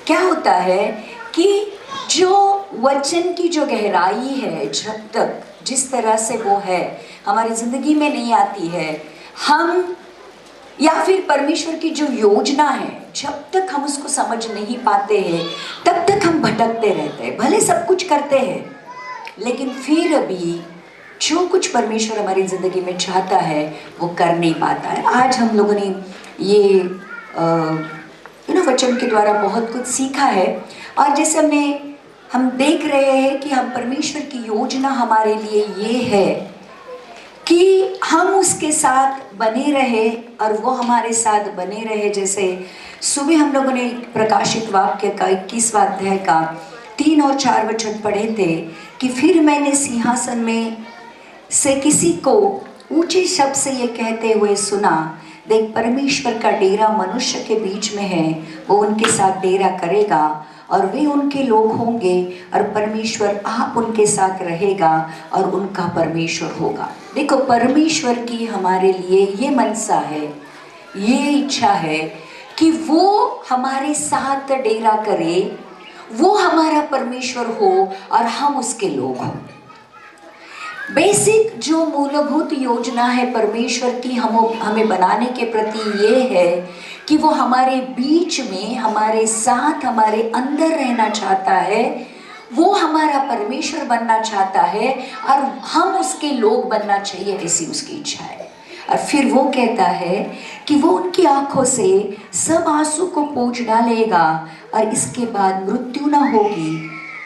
क्या होता है कि जो वचन की जो गहराई है, जब तक जिस तरह से वो है हमारी ज़िंदगी में नहीं आती है, हम या फिर परमेश्वर की जो योजना है जब तक हम उसको समझ नहीं पाते हैं तब तक हम भटकते रहते हैं। भले सब कुछ करते हैं लेकिन फिर भी जो कुछ परमेश्वर हमारी ज़िंदगी में चाहता है वो कर नहीं पाता है। आज हम लोगों ने ये वचन के द्वारा बहुत कुछ सीखा है, और जैसे हम देख रहे हैं कि हम परमेश्वर की योजना हमारे लिए ये है कि हम उसके साथ बने रहे और वो हमारे साथ बने रहे। जैसे सुबह हम लोगों ने प्रकाशित वाक्य का 21वां अध्याय का 3 और 4 वचन पढ़े थे कि फिर मैंने सिंहासन में से किसी को ऊंचे शब्द से ये कहते हुए सुना, देख परमेश्वर का डेरा मनुष्य के बीच में है, वो उनके साथ डेरा करेगा और वे उनके लोग होंगे और परमेश्वर आप उनके साथ रहेगा और उनका परमेश्वर होगा। देखो, परमेश्वर की हमारे लिए ये मनसा है, ये इच्छा है कि वो हमारे साथ डेरा करे, वो हमारा परमेश्वर हो और हम उसके लोग हों। बेसिक जो मूलभूत योजना है परमेश्वर की हमें बनाने के प्रति ये है कि वो हमारे बीच में, हमारे साथ, हमारे अंदर रहना चाहता है, वो हमारा परमेश्वर बनना चाहता है और हम उसके लोग बनना चाहिए, ऐसी उसकी इच्छा है। और फिर वो कहता है कि वो उनकी आंखों से सब आंसू को पोंछ डालेगा और इसके बाद मृत्यु ना होगी,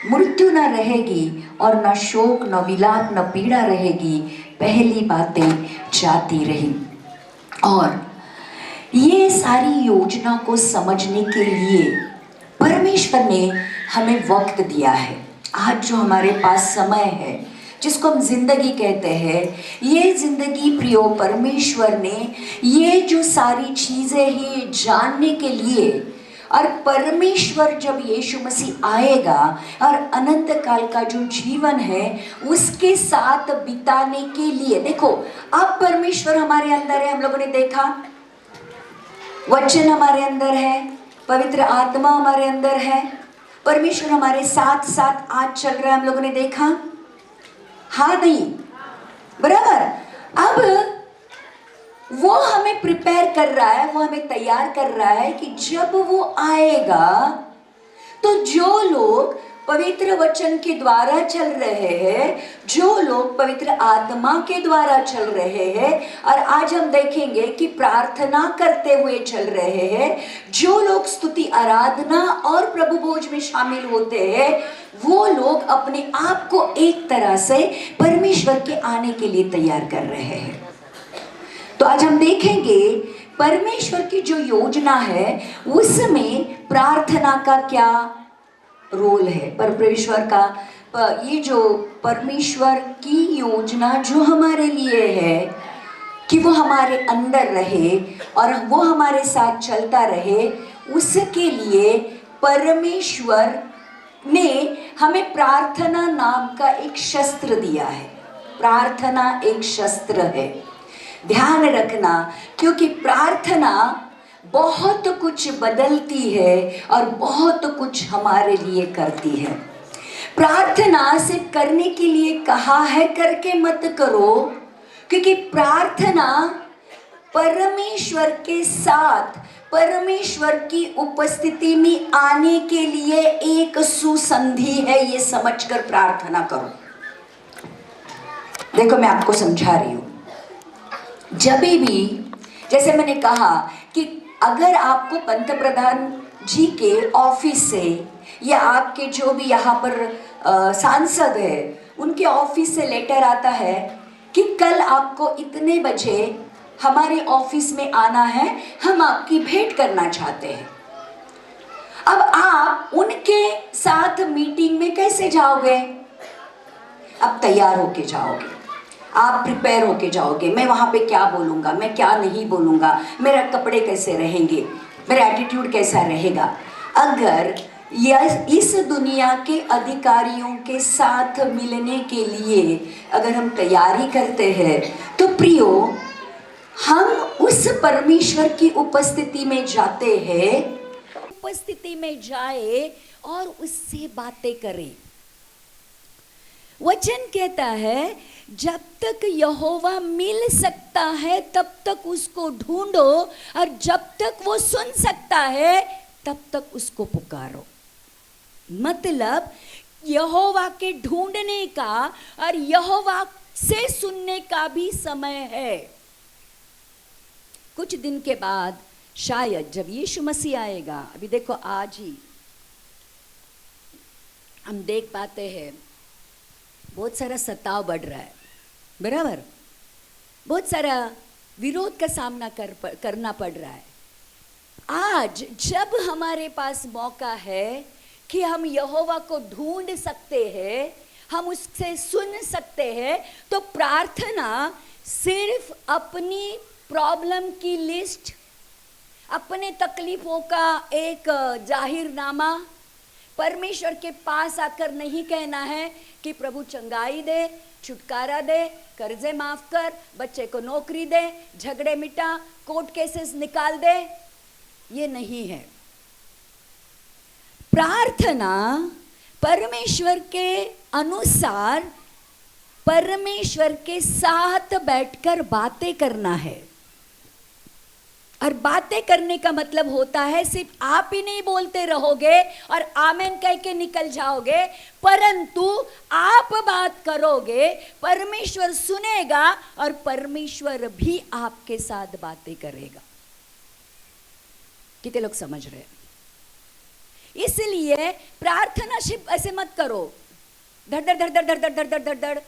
मृत्यु न रहेगी और न शोक, न विलाप, न पीड़ा रहेगी, पहली बातें जाती रही। और ये सारी योजना को समझने के लिए परमेश्वर ने हमें वक्त दिया है। आज जो हमारे पास समय है जिसको हम जिंदगी कहते हैं, ये जिंदगी प्रियो परमेश्वर ने ये जो सारी चीज़ें ही जानने के लिए, और परमेश्वर जब यीशु मसीह आएगा और अनंत काल का जो जीवन है उसके साथ बिताने के लिए, देखो अब परमेश्वर हमारे अंदर है, हम लोगों ने देखा, वचन हमारे अंदर है, पवित्र आत्मा हमारे अंदर है, परमेश्वर हमारे साथ साथ आज चल रहा है, हम लोगों ने देखा, हाँ नहीं बराबर। अब वो हमें प्रिपेयर कर रहा है, वो हमें तैयार कर रहा है कि जब वो आएगा तो जो लोग पवित्र वचन के द्वारा चल रहे हैं, जो लोग पवित्र आत्मा के द्वारा चल रहे हैं, और आज हम देखेंगे कि प्रार्थना करते हुए चल रहे हैं, जो लोग स्तुति, आराधना और प्रभु भोज में शामिल होते हैं, वो लोग अपने आप को एक तरह से परमेश्वर के आने के लिए तैयार कर रहे हैं। तो आज हम देखेंगे परमेश्वर की जो योजना है उसमें प्रार्थना का क्या रोल है। परमेश्वर का ये जो परमेश्वर की योजना जो हमारे लिए है कि वो हमारे अंदर रहे और वो हमारे साथ चलता रहे, उसके लिए परमेश्वर ने हमें प्रार्थना नाम का एक शस्त्र दिया है। प्रार्थना एक शस्त्र है, ध्यान रखना, क्योंकि प्रार्थना बहुत कुछ बदलती है और बहुत कुछ हमारे लिए करती है। प्रार्थना सिर्फ करने के लिए कहा है करके मत करो, क्योंकि प्रार्थना परमेश्वर के साथ, परमेश्वर की उपस्थिति में आने के लिए एक सुसंधि है, ये समझकर प्रार्थना करो। देखो मैं आपको समझा रही हूँ, जब भी जैसे मैंने कहा कि अगर आपको पंत प्रधान जी के ऑफिस से या आपके जो भी यहाँ पर सांसद है उनके ऑफिस से लेटर आता है कि कल आपको इतने बजे हमारे ऑफिस में आना है, हम आपकी भेंट करना चाहते हैं। अब आप उनके साथ मीटिंग में कैसे जाओगे? अब तैयार होके जाओगे, आप प्रिपेयर होके जाओगे, मैं वहाँ पे क्या बोलूँगा, मैं क्या नहीं बोलूँगा, मेरा कपड़े कैसे रहेंगे, मेरा एटीट्यूड कैसा रहेगा। अगर इस दुनिया के अधिकारियों के साथ मिलने के लिए अगर हम तैयारी करते हैं तो प्रियो, हम उस परमेश्वर की उपस्थिति में जाते हैं उपस्थिति में जाए और उससे बातें करे। वचन कहता है जब तक यहोवा मिल सकता है तब तक उसको ढूंढो, और जब तक वो सुन सकता है तब तक उसको पुकारो। मतलब यहोवा के ढूंढने का और यहोवा से सुनने का भी समय है। कुछ दिन के बाद शायद जब यीशु मसीह आएगा, अभी देखो आज ही हम देख पाते हैं बहुत सारा सताव बढ़ रहा है, बराबर, बहुत सारा विरोध का सामना करना पड़ रहा है। आज जब हमारे पास मौका है कि हम यहोवा को ढूंढ सकते हैं, हम उससे सुन सकते हैं, तो प्रार्थना सिर्फ अपनी प्रॉब्लम की लिस्ट, अपने तकलीफों का एक जाहिरनामा, परमेश्वर के पास आकर नहीं कहना है कि प्रभु चंगाई दे, छुटकारा दे, कर्जे माफ कर, बच्चे को नौकरी दे, झगड़े मिटा, कोर्ट केसेस निकाल दे। ये नहीं है। प्रार्थना परमेश्वर के अनुसार परमेश्वर के साथ बैठकर बातें करना है। और बातें करने का मतलब होता है सिर्फ आप ही नहीं बोलते रहोगे और आमेन कह के निकल जाओगे, परंतु आप बात करोगे, परमेश्वर सुनेगा और परमेश्वर भी आपके साथ बातें करेगा। कितने लोग समझ रहे हैं? इसलिए प्रार्थना सिर्फ ऐसे मत करो, धड़ धड़ धड़ धड़ धड़ धड़ धड़ धड़ धड़ धड़,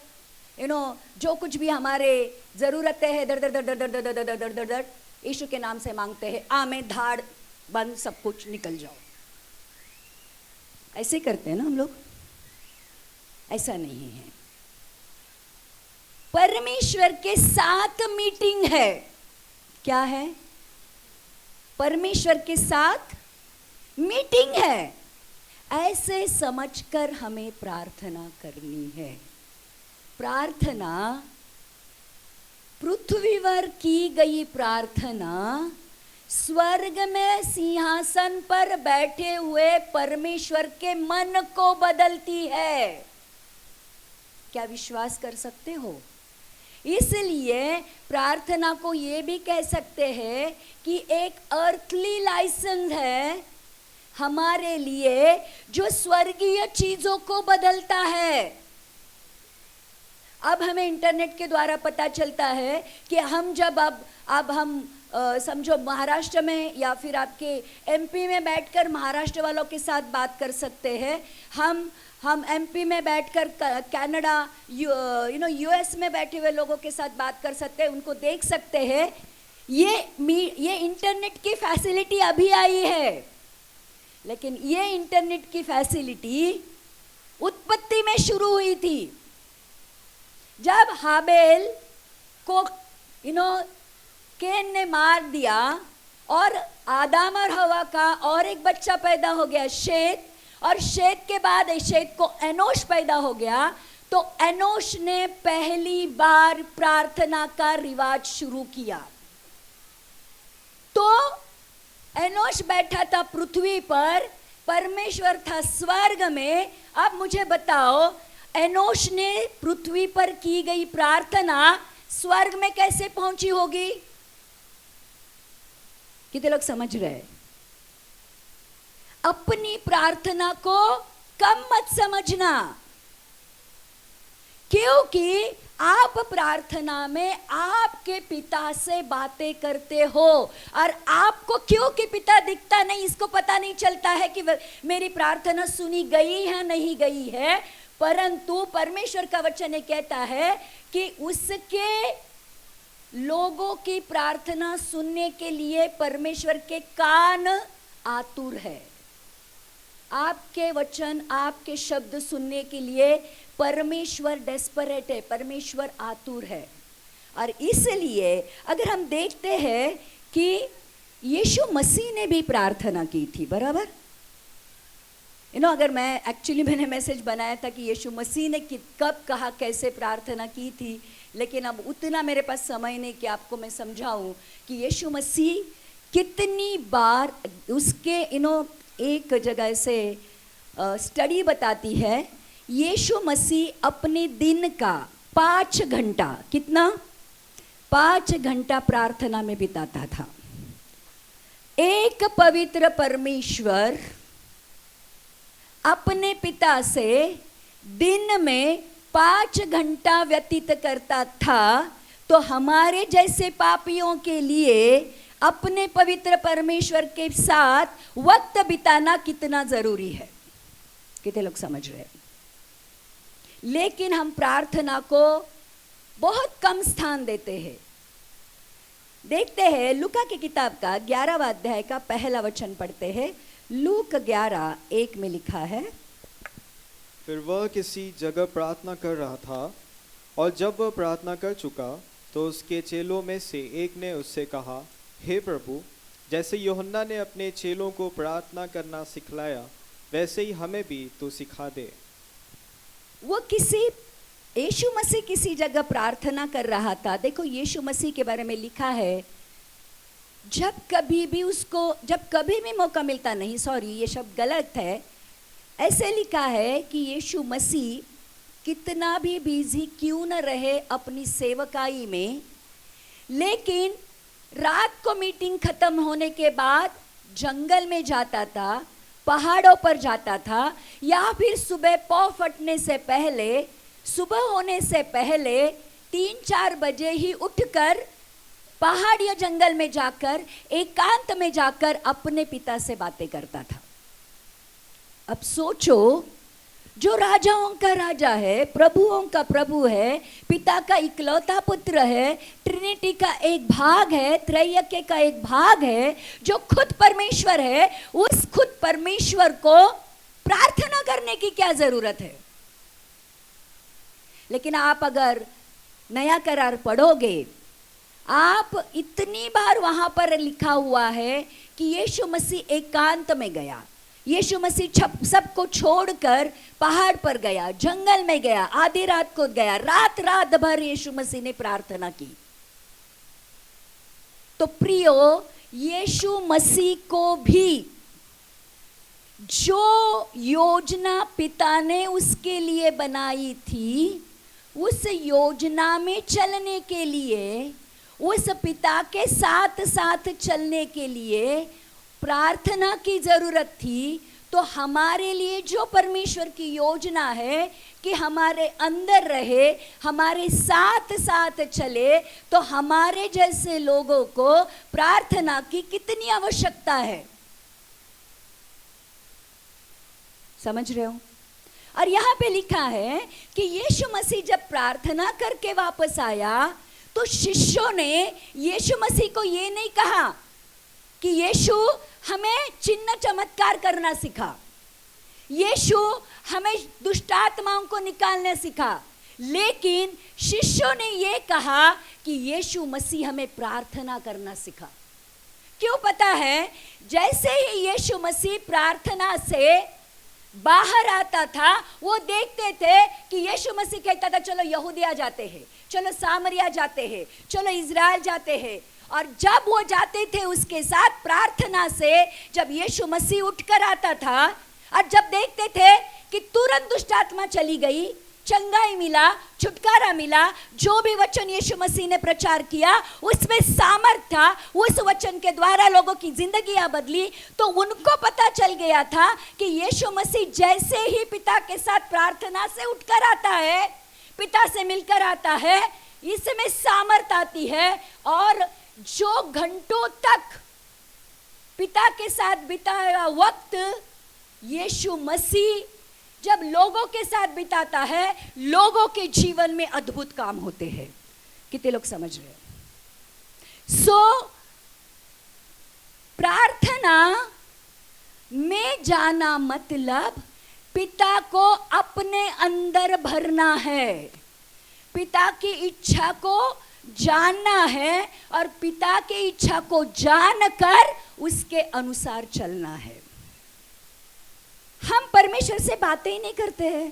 जो कुछ भी हमारे जरूरतें हैं धड़ धड़ धड़ धड़ धड़ धड़ धड़ धड़ धड़ धड़ यीशु के नाम से मांगते हैं, आमेन, धाड़ बंद, सब कुछ निकल जाओ। ऐसे करते हैं ना हम लोग? ऐसा नहीं है। परमेश्वर के साथ मीटिंग है। क्या है? परमेश्वर के साथ मीटिंग है। ऐसे समझकर हमें प्रार्थना करनी है। प्रार्थना पृथ्वी पर की गई प्रार्थना स्वर्ग में सिंहासन पर बैठे हुए परमेश्वर के मन को बदलती है। क्या विश्वास कर सकते हो? इसलिए प्रार्थना को ये भी कह सकते हैं कि एक अर्थली लाइसेंस है हमारे लिए, जो स्वर्गीय चीजों को बदलता है। अब हमें इंटरनेट के द्वारा पता चलता है कि हम जब अब हम समझो महाराष्ट्र में या फिर आपके एमपी में बैठकर महाराष्ट्र वालों के साथ बात कर सकते हैं। हम एमपी में बैठकर कनाडा, यूएस में बैठे हुए लोगों के साथ बात कर सकते हैं, उनको देख सकते हैं। ये इंटरनेट की फैसिलिटी अभी आई है, लेकिन ये इंटरनेट की फैसिलिटी उत्पत्ति में शुरू हुई थी। जब हाबेल को केन ने मार दिया और आदम और हवा का और एक बच्चा पैदा हो गया, शेत, और शेत के बाद शेत को एनोश पैदा हो गया, तो एनोश ने पहली बार प्रार्थना का रिवाज शुरू किया। तो एनोश बैठा था पृथ्वी पर, परमेश्वर था स्वर्ग में। अब मुझे बताओ, एनोश ने पृथ्वी पर की गई प्रार्थना स्वर्ग में कैसे पहुंची होगी? कितने लोग समझ रहे हैं? अपनी प्रार्थना को कम मत समझना, क्योंकि आप प्रार्थना में आपके पिता से बातें करते हो, और आपको क्योंकि पिता दिखता नहीं, इसको पता नहीं चलता है कि मेरी प्रार्थना सुनी गई है नहीं गई है, परंतु परमेश्वर का वचन ये कहता है कि उसके लोगों की प्रार्थना सुनने के लिए परमेश्वर के कान आतुर है। आपके वचन, आपके शब्द सुनने के लिए परमेश्वर डेस्परेट है, परमेश्वर आतुर है। और इसलिए अगर हम देखते हैं कि यीशु मसीह ने भी प्रार्थना की थी, बराबर, अगर मैंने मैसेज बनाया था कि यीशु मसीह ने कब कहा कैसे प्रार्थना की थी, लेकिन अब उतना मेरे पास समय नहीं कि आपको मैं समझाऊं कि यीशु मसीह कितनी बार उसके एक जगह से स्टडी बताती है, यीशु मसीह अपने दिन का 5 घंटा, कितना, 5 घंटा प्रार्थना में बिताता था। एक पवित्र परमेश्वर अपने पिता से दिन में 5 घंटा व्यतीत करता था, तो हमारे जैसे पापियों के लिए अपने पवित्र परमेश्वर के साथ वक्त बिताना कितना जरूरी है। कितने लोग समझ रहे हैं? लेकिन हम प्रार्थना को बहुत कम स्थान देते हैं। देखते हैं लूका की किताब का 11वां अध्याय का पहला वचन पढ़ते हैं। लूक 11:1 में लिखा है, फिर वह किसी जगह प्रार्थना कर रहा था, और जब वह प्रार्थना कर चुका तो उसके चेलों में से एक ने उससे कहा, हे प्रभु, जैसे यूहन्ना ने अपने चेलों को प्रार्थना करना सिखलाया, वैसे ही हमें भी तो सिखा दे। वो यीशु मसीह किसी जगह प्रार्थना कर रहा था। देखो यीशु मसीह के बारे में लिखा है, जब कभी भी मौका मिलता, नहीं सॉरी ये शब्द गलत है, ऐसे लिखा है कि यीशु मसीह कितना भी बिजी क्यों न रहे अपनी सेवकाई में, लेकिन रात को मीटिंग खत्म होने के बाद जंगल में जाता था, पहाड़ों पर जाता था, या फिर सुबह पौ फटने से पहले, सुबह होने से पहले 3-4 बजे ही उठकर पहाड़ या जंगल में जाकर एकांत में जाकर अपने पिता से बातें करता था। अब सोचो, जो राजाओं का राजा है, प्रभुओं का प्रभु है, पिता का इकलौता पुत्र है, ट्रिनिटी का एक भाग है, त्रैयक्य का एक भाग है, जो खुद परमेश्वर है, उस खुद परमेश्वर को प्रार्थना करने की क्या जरूरत है? लेकिन आप अगर नया करार पढ़ोगे, आप इतनी बार वहां पर लिखा हुआ है कि यीशु मसीह एकांत में गया, यीशु मसीह सबको छोड़कर पहाड़ पर गया, जंगल में गया, आधी रात को गया, रात भर यीशु मसीह ने प्रार्थना की। तो प्रियो, यीशु मसीह को भी जो योजना पिता ने उसके लिए बनाई थी, उस योजना में चलने के लिए, उस पिता के साथ साथ चलने के लिए प्रार्थना की जरूरत थी। तो हमारे लिए जो परमेश्वर की योजना है कि हमारे अंदर रहे, हमारे साथ साथ चले, तो हमारे जैसे लोगों को प्रार्थना की कितनी आवश्यकता है। समझ रहे हो? और यहाँ पे लिखा है कि यीशु मसीह जब प्रार्थना करके वापस आया, तो शिष्यों ने यीशु मसीह को ये नहीं कहा कि यीशु हमें चिन्ह चमत्कार करना सिखा, यीशु हमें दुष्ट आत्माओं को निकालना सिखा, लेकिन शिष्यों ने ये कहा कि यीशु मसीह हमें प्रार्थना करना सिखा। क्यों पता है? जैसे ही यीशु मसीह प्रार्थना से बाहर आता था, वो देखते थे कि यीशु मसीह कहता था, चलो यहूदिया जाते हैं, चलो सामरिया जाते हैं, चलो इज़राइल जाते हैं। और जब वो जाते थे उसके साथ प्रार्थना से, जब यीशु मसीह उठकर आता था, और जब देखते थे कि तुरंत दुष्ट आत्मा चली गई, चंगाई मिला, छुटकारा मिला, जो भी वचन यीशु मसीह ने प्रचार किया उसमें सामर्थ था, उस वचन के द्वारा लोगों की जिंदगियां बदली, तो उनको पता चल गया था कि यीशु मसीह जैसे ही पिता के साथ प्रार्थना से उठकर आता है, पिता से मिलकर आता है, इसमें सामर्थ आती है। और जो घंटों तक पिता के साथ बिताया वक्त यीशु मसीह जब लोगों के साथ बिताता है, लोगों के जीवन में अद्भुत काम होते हैं। कितने लोग समझ रहे हैं? प्रार्थना में जाना मतलब पिता को अपने अंदर भरना है, पिता की इच्छा को जानना है, और पिता की इच्छा को जानकर उसके अनुसार चलना है। हम परमेश्वर से बातें ही नहीं करते हैं,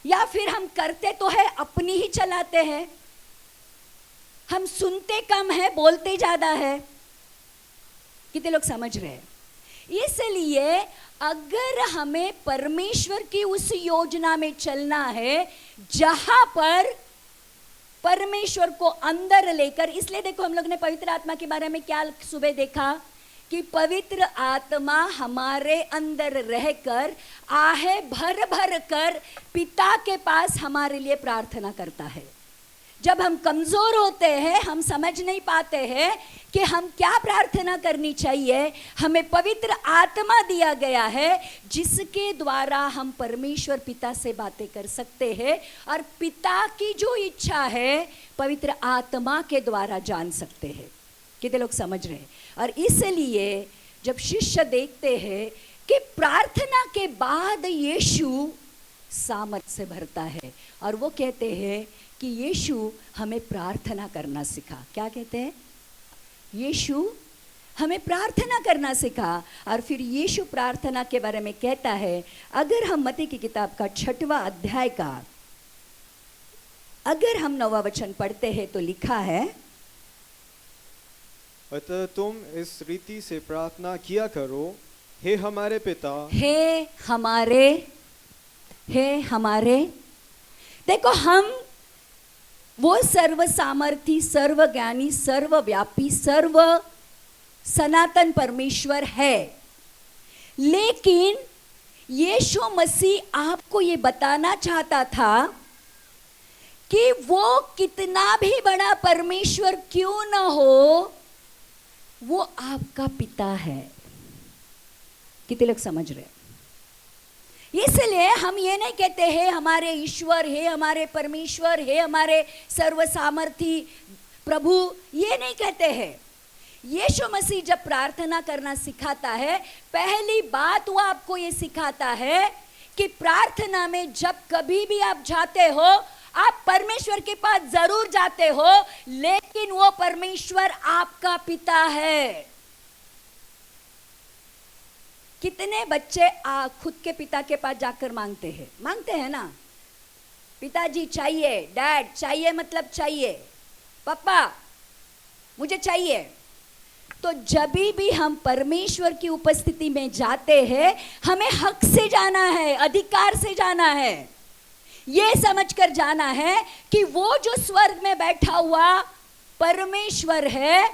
या फिर हम करते तो है अपनी ही चलाते हैं। हम सुनते कम है, बोलते ज्यादा है। कितने लोग समझ रहे हैं? इसलिए अगर हमें परमेश्वर की उस योजना में चलना है जहां पर परमेश्वर को अंदर लेकर, इसलिए देखो हम लोग ने पवित्र आत्मा के बारे में क्या सुबह देखा कि पवित्र आत्मा हमारे अंदर रहकर आहे भर भर कर पिता के पास हमारे लिए प्रार्थना करता है। जब हम कमजोर होते हैं, हम समझ नहीं पाते हैं कि हम क्या प्रार्थना करनी चाहिए, हमें पवित्र आत्मा दिया गया है जिसके द्वारा हम परमेश्वर पिता से बातें कर सकते हैं और पिता की जो इच्छा है पवित्र आत्मा के द्वारा जान सकते हैं। कितने लोग समझ रहे हैं? और इसलिए जब शिष्य देखते हैं कि प्रार्थना के बाद यीशु सामर्थ से भरता है और वो कहते हैं कि यीशु हमें प्रार्थना करना सिखा। क्या कहते हैं? यीशु हमें प्रार्थना करना सिखा। और फिर यीशु प्रार्थना के बारे में कहता है, अगर हम मत्ती की किताब का 6वां अध्याय का अगर हम 9वां वचन पढ़ते हैं तो लिखा है, अतः तुम इस रीति से प्रार्थना किया करो, हे हमारे पिता। हे हमारे देखो, हम वो सर्व सामर्थी, सर्व ज्ञानी, सर्वव्यापी, सर्व सनातन परमेश्वर है, लेकिन यीशु मसीह आपको ये बताना चाहता था कि वो कितना भी बड़ा परमेश्वर क्यों ना हो, वो आपका पिता है। कितने लोग समझ रहे? इसलिए हम ये नहीं कहते हैं हमारे ईश्वर है, हमारे परमेश्वर है, हमारे सर्वसामर्थी प्रभु, ये नहीं कहते हैं। यीशु मसीह जब प्रार्थना करना सिखाता है, पहली बात वो आपको ये सिखाता है कि प्रार्थना में जब कभी भी आप जाते हो, आप परमेश्वर के पास जरूर जाते हो, लेकिन वो परमेश्वर आपका पिता है। कितने बच्चे खुद के पिता के पास जाकर मांगते हैं ना, पिताजी चाहिए, डैड चाहिए, मतलब चाहिए, पापा मुझे चाहिए। तो जब भी हम परमेश्वर की उपस्थिति में जाते हैं, हमें हक से जाना है, अधिकार से जाना है, ये समझकर जाना है कि वो जो स्वर्ग में बैठा हुआ परमेश्वर है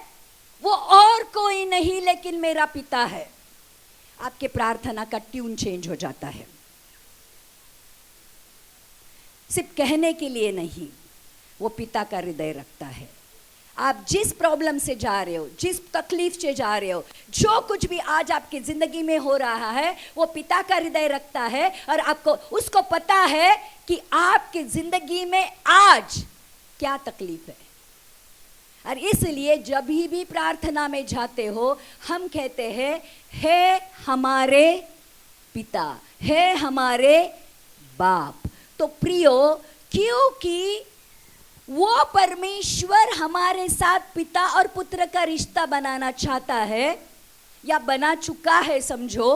वो और कोई नहीं लेकिन मेरा पिता है। आपके प्रार्थना का ट्यून चेंज हो जाता है। सिर्फ कहने के लिए नहीं, वो पिता का हृदय रखता है। आप जिस प्रॉब्लम से जा रहे हो, जिस तकलीफ से जा रहे हो, जो कुछ भी आज आपकी जिंदगी में हो रहा है, वो पिता का हृदय रखता है और आपको उसको पता है कि आपकी जिंदगी में आज क्या तकलीफ है। और इसलिए जब भी प्रार्थना में जाते हो, हम कहते हैं, हे हमारे पिता, हे हमारे बाप। तो प्रियो, क्योंकि वो परमेश्वर हमारे साथ पिता और पुत्र का रिश्ता बनाना चाहता है या बना चुका है समझो,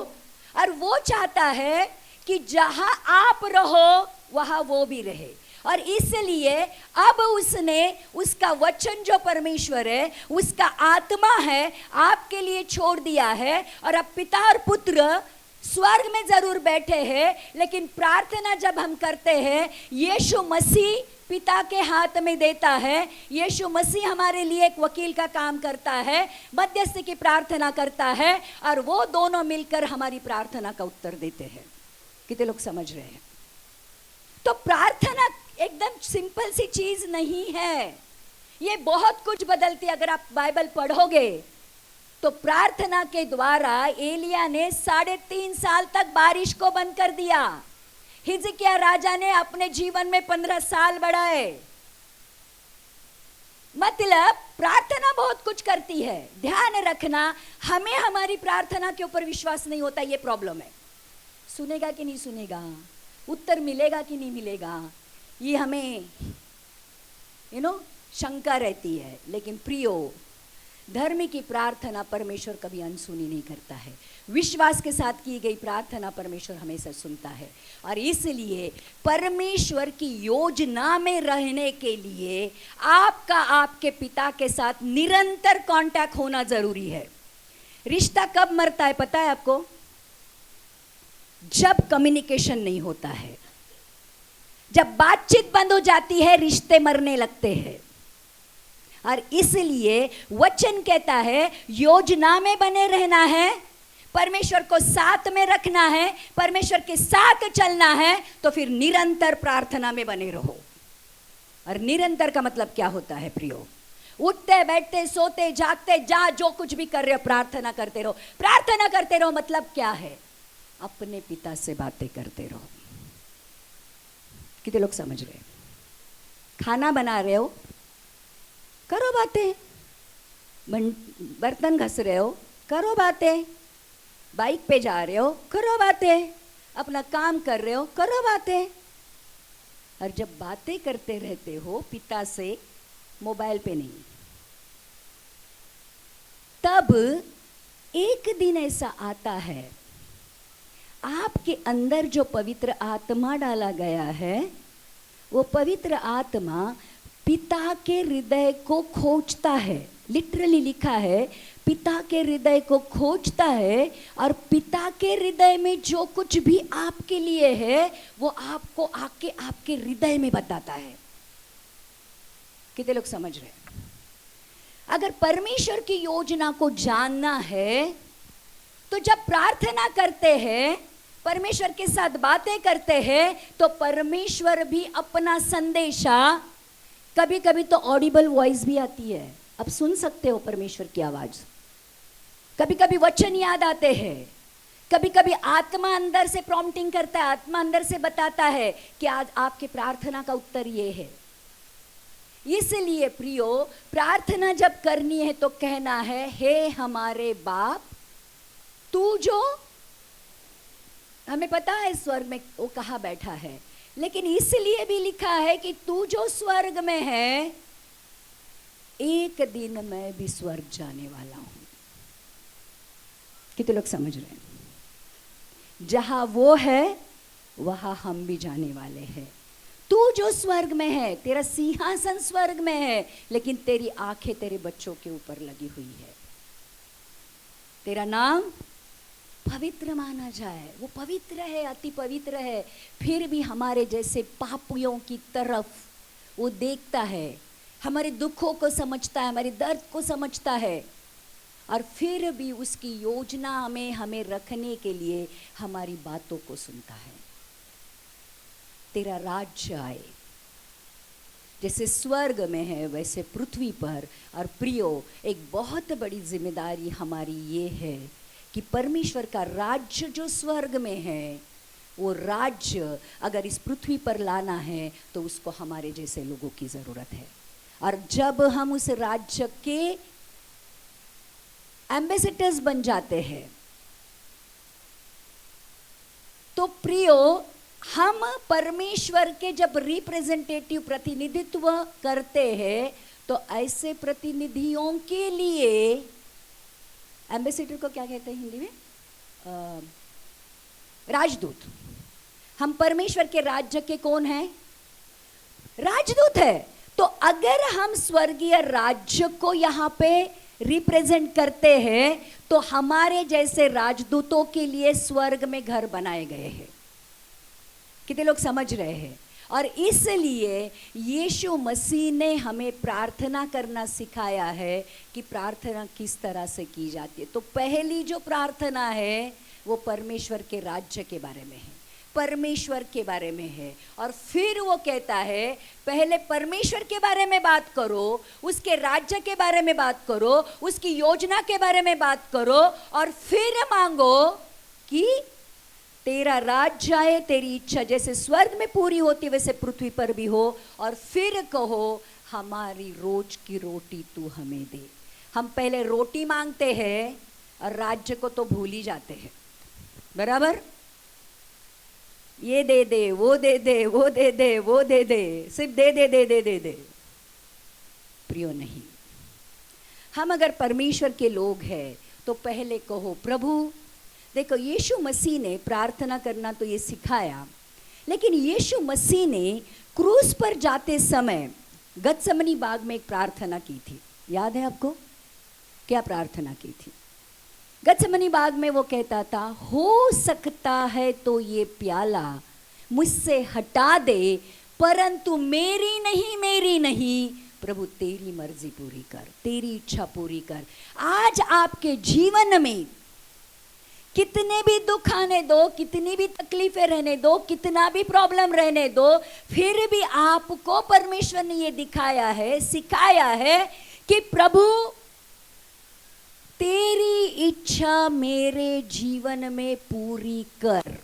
और वो चाहता है कि जहां आप रहो वहां वो भी रहे। और इसलिए अब उसने उसका वचन जो परमेश्वर है, उसका आत्मा है, आपके लिए छोड़ दिया है। और अब पिता और पुत्र स्वर्ग में जरूर बैठे हैं, लेकिन प्रार्थना जब हम करते हैं, यीशु मसीह पिता के हाथ में देता है। यीशु मसीह हमारे लिए एक वकील का काम करता है, मध्यस्थी की प्रार्थना करता है, और वो दोनों मिलकर हमारी प्रार्थना का उत्तर देते हैं। कितने लोग समझ रहे हैं? तो प्रार्थना एकदम सिंपल सी चीज नहीं है, ये बहुत कुछ बदलती है। अगर आप बाइबल पढ़ोगे तो प्रार्थना के द्वारा एलिया ने 3.5 साल तक बारिश को बंद कर दिया। हिजकिय्याह राजा ने अपने जीवन में 15 साल बढ़ाए। मतलब प्रार्थना बहुत कुछ करती है। ध्यान रखना, हमें हमारी प्रार्थना के ऊपर विश्वास नहीं होता, ये प्रॉब्लम है। सुनेगा कि नहीं सुनेगा, उत्तर मिलेगा कि नहीं मिलेगा, ये हमें शंका रहती है। लेकिन प्रियो, धर्म की प्रार्थना परमेश्वर कभी अनसुनी नहीं करता है। विश्वास के साथ की गई प्रार्थना परमेश्वर हमेशा सुनता है। और इसलिए परमेश्वर की योजना में रहने के लिए आपका आपके पिता के साथ निरंतर कांटेक्ट होना जरूरी है। रिश्ता कब मरता है पता है आपको? जब कम्युनिकेशन नहीं होता है, जब बातचीत बंद हो जाती है, रिश्ते मरने लगते हैं। और इसलिए वचन कहता है योजना में बने रहना है, परमेश्वर को साथ में रखना है, परमेश्वर के साथ चलना है, तो फिर निरंतर प्रार्थना में बने रहो। और निरंतर का मतलब क्या होता है प्रियो? उठते बैठते सोते जागते जा जो कुछ भी कर रहे हो प्रार्थना करते रहो। प्रार्थना करते रहो मतलब क्या है? अपने पिता से बातें करते रहो। कितने लोग समझ रहे? खाना बना रहे हो, करो बातें। बर्तन घस रहे हो, करो बातें। बाइक पे जा रहे हो, करो बातें। अपना काम कर रहे हो, करो बातें। और जब बातें करते रहते हो पिता से, मोबाइल पे नहीं, तब एक दिन ऐसा आता है आपके अंदर जो पवित्र आत्मा डाला गया है, वो पवित्र आत्मा पिता के हृदय को खोजता है। लिटरली लिखा है पिता के हृदय को खोजता है, और पिता के हृदय में जो कुछ भी आपके लिए है वो आपको आके आपके हृदय में बताता है। कितने लोग समझ रहे हैं? अगर परमेश्वर की योजना को जानना है तो जब प्रार्थना करते हैं, परमेश्वर के साथ बातें करते हैं, तो परमेश्वर भी अपना संदेशा, कभी कभी तो ऑडिबल वॉइस भी आती है, अब सुन सकते हो परमेश्वर की आवाज। कभी कभी वचन याद आते हैं, कभी कभी आत्मा अंदर से प्रॉम्प्टिंग करता है, आत्मा अंदर से बताता है कि आज आपके प्रार्थना का उत्तर ये है। इसलिए प्रियो, प्रार्थना जब करनी है तो कहना है, हे हमारे बाप, तू जो, हमें पता है स्वर्ग में वो कहाँ बैठा है, लेकिन इसलिए भी लिखा है कि तू जो स्वर्ग में है, एक दिन मैं भी स्वर्ग जाने वाला हूं। कितने लोग समझ रहे हैं? जहां वो है वहां हम भी जाने वाले हैं। तू जो स्वर्ग में है, तेरा सिंहासन स्वर्ग में है, लेकिन तेरी आंखें तेरे बच्चों के ऊपर लगी हुई है। तेरा नाम पवित्र माना जाए, वो पवित्र है, अति पवित्र है, फिर भी हमारे जैसे पापियों की तरफ वो देखता है, हमारे दुखों को समझता है, हमारे दर्द को समझता है, और फिर भी उसकी योजना में हमें रखने के लिए हमारी बातों को सुनता है। तेरा राज्य आए, जैसे स्वर्ग में है वैसे पृथ्वी पर। और प्रियो, एक बहुत बड़ी जिम्मेदारी हमारी ये है कि परमेश्वर का राज्य जो स्वर्ग में है, वो राज्य अगर इस पृथ्वी पर लाना है तो उसको हमारे जैसे लोगों की ज़रूरत है। और जब हम उस राज्य के एम्बेसडर्स बन जाते हैं, तो प्रियो, हम परमेश्वर के जब रिप्रेजेंटेटिव प्रतिनिधित्व करते हैं, तो ऐसे प्रतिनिधियों के लिए, एम्बेसडर को क्या कहते हैं हिंदी में? राजदूत। हम परमेश्वर के राज्य के कौन है? राजदूत है। तो अगर हम स्वर्गीय राज्य को यहाँ पे रिप्रेजेंट करते हैं, तो हमारे जैसे राजदूतों के लिए स्वर्ग में घर बनाए गए हैं। कितने लोग समझ रहे हैं? और इसलिए यीशु मसीह ने हमें प्रार्थना करना सिखाया है कि प्रार्थना किस तरह से की जाती है। तो पहली जो प्रार्थना है वो परमेश्वर के राज्य के बारे में है, परमेश्वर के बारे में है। और फिर वो कहता है पहले परमेश्वर के बारे में बात करो, उसके राज्य के बारे में बात करो, उसकी योजना के बारे में बात करो, और फिर मांगो कि तेरा राज्य आए, तेरी इच्छा जैसे स्वर्ग में पूरी होती वैसे पृथ्वी पर भी हो। और फिर कहो हमारी रोज की रोटी तू हमें दे। हम पहले रोटी मांगते हैं और राज्य को तो भूल ही जाते हैं, बराबर? ये दे दे, वो दे दे, वो दे दे, वो दे दे, सिर्फ दे दे दे दे दे दे। प्रियो, नहीं। हम अगर परमेश्वर के लोग हैं तो पहले कहो प्रभु, देखो यीशु मसीह ने प्रार्थना करना तो ये सिखाया, लेकिन यीशु मसीह ने क्रूस पर जाते समय गतसमनी बाग में एक प्रार्थना की थी। याद है आपको? क्या प्रार्थना की थी? गत्सेमनी बाग में वो कहता था, हो सकता है तो ये प्याला मुझसे हटा दे, परंतु मेरी नहीं, प्रभु तेरी मर्जी पूरी कर, तेरी इच्छा पूरी कर। आज आपके जीवन में कितने भी दुख आने दो, कितनी भी तकलीफें रहने दो, कितना भी प्रॉब्लम रहने दो, फिर भी आपको परमेश्वर ने ये दिखाया है, सिखाया है कि प्रभु तेरी इच्छा मेरे जीवन में पूरी कर।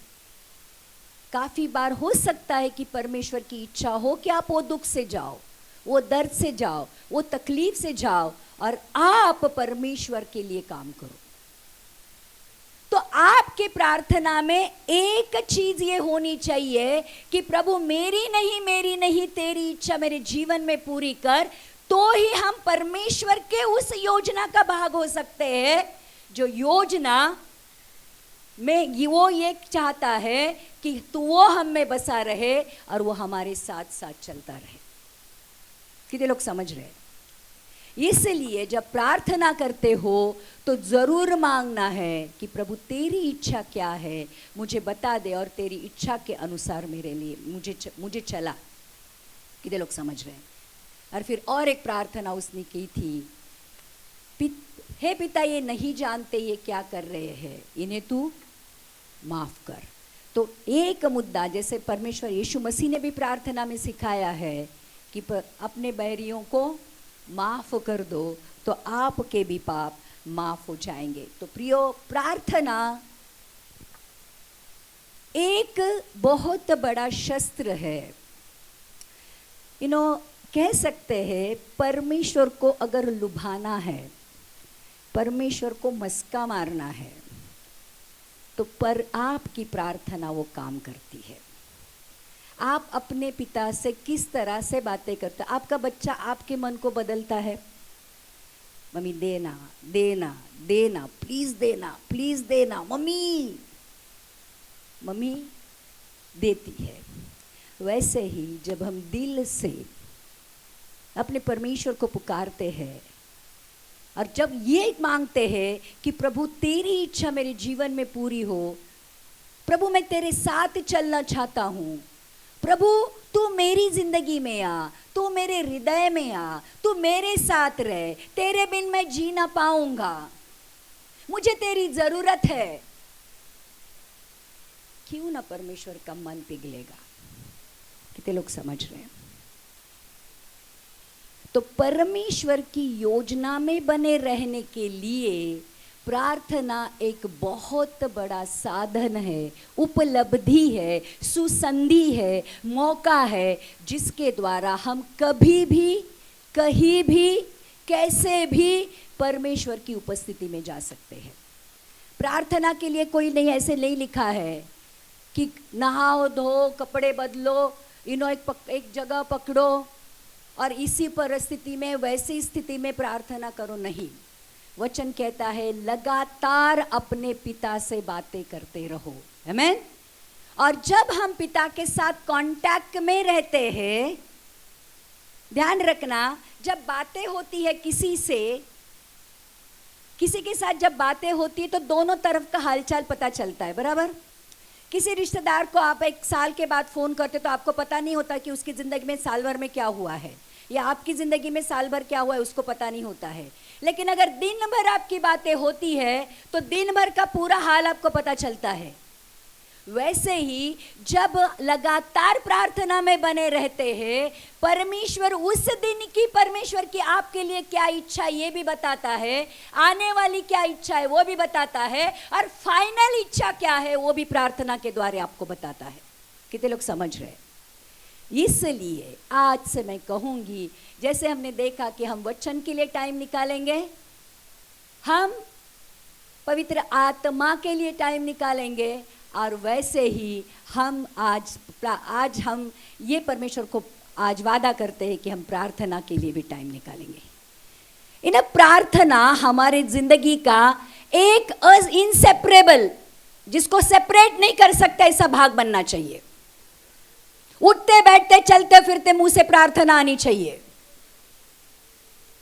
काफी बार हो सकता है कि परमेश्वर की इच्छा हो कि आप वो दुख से जाओ, वो दर्द से जाओ, वो तकलीफ से जाओ और आप परमेश्वर के लिए काम करो। तो आपके प्रार्थना में एक चीज ये होनी चाहिए कि प्रभु मेरी नहीं तेरी इच्छा मेरे जीवन में पूरी कर, तो ही हम परमेश्वर के उस योजना का भाग हो सकते हैं जो योजना में वो ये चाहता है कि तू वो हम में बसा रहे और वो हमारे साथ साथ चलता रहे। कितने लोग समझ रहे हैं? इसलिए जब प्रार्थना करते हो तो जरूर मांगना है कि प्रभु तेरी इच्छा क्या है, मुझे बता दे और तेरी इच्छा के अनुसार मेरे लिए मुझे चला। कितने लोग समझ रहे हैं? और फिर और एक प्रार्थना उसने की थी, हे पिता ये नहीं जानते ये क्या कर रहे हैं, इन्हें तू माफ कर। तो एक मुद्दा जैसे परमेश्वर यीशु मसीह ने भी प्रार्थना में सिखाया है कि अपने बैरियों को माफ कर दो तो आपके भी पाप माफ हो जाएंगे। तो प्रियो, प्रार्थना एक बहुत बड़ा शस्त्र है। कह सकते हैं परमेश्वर को अगर लुभाना है, परमेश्वर को मस्का मारना है, तो पर आपकी प्रार्थना वो काम करती है। आप अपने पिता से किस तरह से बातें करते हैं? आपका बच्चा आपके मन को बदलता है, मम्मी देना देना देना, प्लीज देना, मम्मी देती है। वैसे ही जब हम दिल से अपने परमेश्वर को पुकारते हैं और जब ये मांगते हैं कि प्रभु तेरी इच्छा मेरे जीवन में पूरी हो, प्रभु मैं तेरे साथ चलना चाहता हूँ, प्रभु तू मेरी जिंदगी में आ, तू मेरे हृदय में आ, तू मेरे साथ रह, तेरे बिन मैं जी ना पाऊंगा, मुझे तेरी जरूरत है। क्यों ना परमेश्वर का मन पिघलेगा? कितने लोग समझ रहे हैं? तो परमेश्वर की योजना में बने रहने के लिए प्रार्थना एक बहुत बड़ा साधन है, उपलब्धि है, सुसंधि है, मौका है, जिसके द्वारा हम कभी भी, कहीं भी, कैसे भी परमेश्वर की उपस्थिति में जा सकते हैं। प्रार्थना के लिए कोई नहीं ऐसे नहीं लिखा है कि नहाओ धो कपड़े बदलो, एक जगह पकड़ो और इसी परिस्थिति में, वैसी स्थिति में प्रार्थना करो। नहीं, वचन कहता है लगातार अपने पिता से बातें करते रहो। आमीन। और जब हम पिता के साथ कांटेक्ट में रहते हैं, ध्यान रखना, जब बातें होती है किसी के साथ जब बातें होती है तो दोनों तरफ का हालचाल पता चलता है, बराबर। किसी रिश्तेदार को आप 1 साल के बाद फोन करते तो आपको पता नहीं होता कि उसकी जिंदगी में साल भर में क्या हुआ है, या आपकी जिंदगी में साल भर क्या हुआ है उसको पता नहीं होता है। लेकिन अगर दिन भर आपकी बातें होती है तो दिन भर का पूरा हाल आपको पता चलता है। वैसे ही जब लगातार प्रार्थना में बने रहते हैं, परमेश्वर उस दिन की, परमेश्वर की आपके लिए क्या इच्छा ये भी बताता है, आने वाली क्या इच्छा है वो भी बताता है, और फाइनल इच्छा क्या है वो भी प्रार्थना के द्वारा आपको बताता है। कितने लोग समझ रहे हैं? इसलिए आज से मैं कहूंगी, जैसे हमने देखा कि हम वचन के लिए टाइम निकालेंगे, हम पवित्र आत्मा के लिए टाइम निकालेंगे, और वैसे ही हम आज हम ये परमेश्वर को आज वादा करते हैं कि हम प्रार्थना के लिए भी टाइम निकालेंगे। इन प्रार्थना हमारे जिंदगी का एक इनसेपरेबल, जिसको सेपरेट नहीं कर सकता, ऐसा भाग बनना चाहिए। उठते बैठते चलते फिरते मुंह से प्रार्थना आनी चाहिए।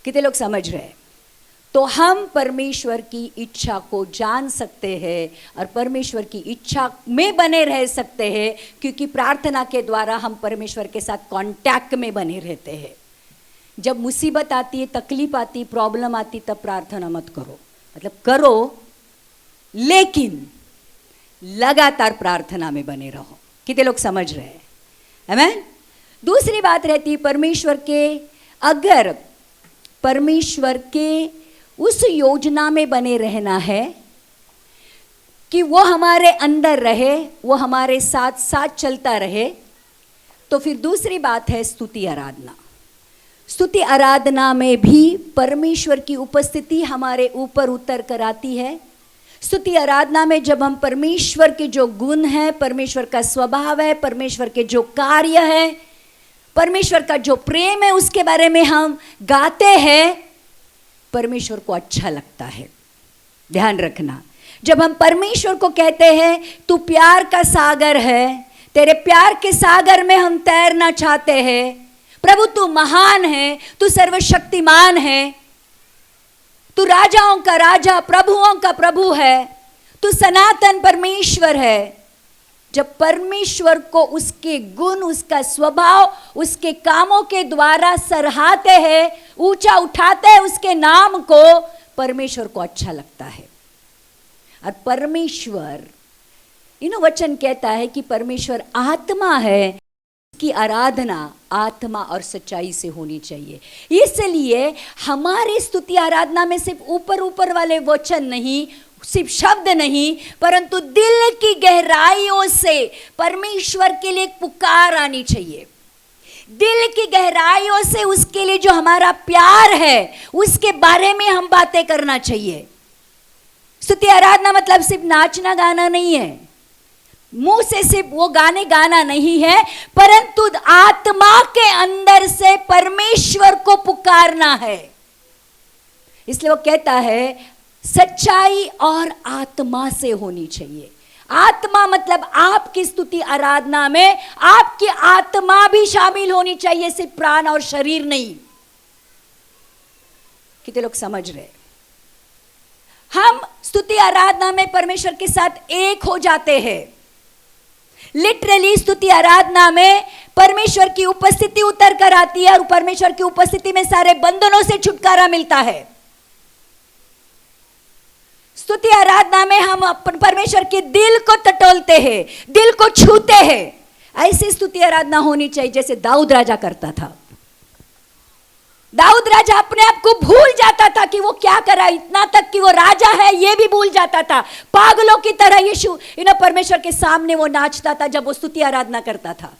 कितने लोग समझ रहे हैं? तो हम परमेश्वर की इच्छा को जान सकते हैं और परमेश्वर की इच्छा में बने रह सकते हैं, क्योंकि प्रार्थना के द्वारा हम परमेश्वर के साथ कांटेक्ट में बने रहते हैं। जब मुसीबत आती है, तकलीफ आती, प्रॉब्लम आती, तब प्रार्थना मत करो, मतलब करो लेकिन लगातार प्रार्थना में बने रहो। कितने लोग समझ रहे हैं? आमीन। दूसरी बात रहती है परमेश्वर के, अगर परमेश्वर के उस योजना में बने रहना है कि वो हमारे अंदर रहे, वो हमारे साथ साथ चलता रहे, तो फिर दूसरी बात है स्तुति आराधना। स्तुति आराधना में भी परमेश्वर की उपस्थिति हमारे ऊपर उतर कर आती है। स्तुति आराधना में जब हम परमेश्वर के जो गुण हैं, परमेश्वर का स्वभाव है, परमेश्वर के जो कार्य है, परमेश्वर का जो प्रेम है, उसके बारे में हम गाते हैं, परमेश्वर को अच्छा लगता है। ध्यान रखना, जब हम परमेश्वर को कहते हैं तू प्यार का सागर है, तेरे प्यार के सागर में हम तैरना चाहते हैं, प्रभु तू महान है, तू सर्वशक्तिमान है, तू राजाओं का राजा, प्रभुओं का प्रभु है, तू सनातन परमेश्वर है। जब परमेश्वर को उसके गुण, उसका स्वभाव, उसके कामों के द्वारा सराहते हैं, ऊंचा उठाते हैं उसके नाम को, परमेश्वर को अच्छा लगता है। और परमेश्वर, वचन कहता है कि परमेश्वर आत्मा है, की आराधना आत्मा और सच्चाई से होनी चाहिए। इसलिए हमारी स्तुति आराधना में सिर्फ ऊपर ऊपर वाले वचन नहीं, सिर्फ शब्द नहीं, परंतु दिल की गहराइयों से परमेश्वर के लिए पुकार आनी चाहिए। दिल की गहराइयों से उसके लिए जो हमारा प्यार है, उसके बारे में हम बातें करना चाहिए। स्तुति आराधना मतलब सिर्फ नाचना गाना नहीं है, मुंह से सिर्फ वो गाने गाना नहीं है, परंतु आत्मा के अंदर से परमेश्वर को पुकारना है। इसलिए वो कहता है सच्चाई और आत्मा से होनी चाहिए। आत्मा मतलब आपकी स्तुति आराधना में आपकी आत्मा भी शामिल होनी चाहिए, सिर्फ प्राण और शरीर नहीं। कितने लोग समझ रहे? हम स्तुति आराधना में परमेश्वर के साथ एक हो जाते हैं। लिटरली स्तुति आराधना में परमेश्वर की उपस्थिति उतर कर आती है और परमेश्वर की उपस्थिति में सारे बंधनों से छुटकारा मिलता है। स्तुति आराधना में हम परमेश्वर के दिल को टटोलते हैं, दिल को छूते हैं। ऐसी स्तुति आराधना होनी चाहिए जैसे दाऊद राजा करता था। दाऊद राजा अपने आप को भूल जाता था कि वो क्या करा, इतना तक कि वो राजा है ये भी भूल जाता था। पागलों की तरह यीशु परमेश्वर के सामने वो नाचता था जब वो स्तुति आराधना करता था।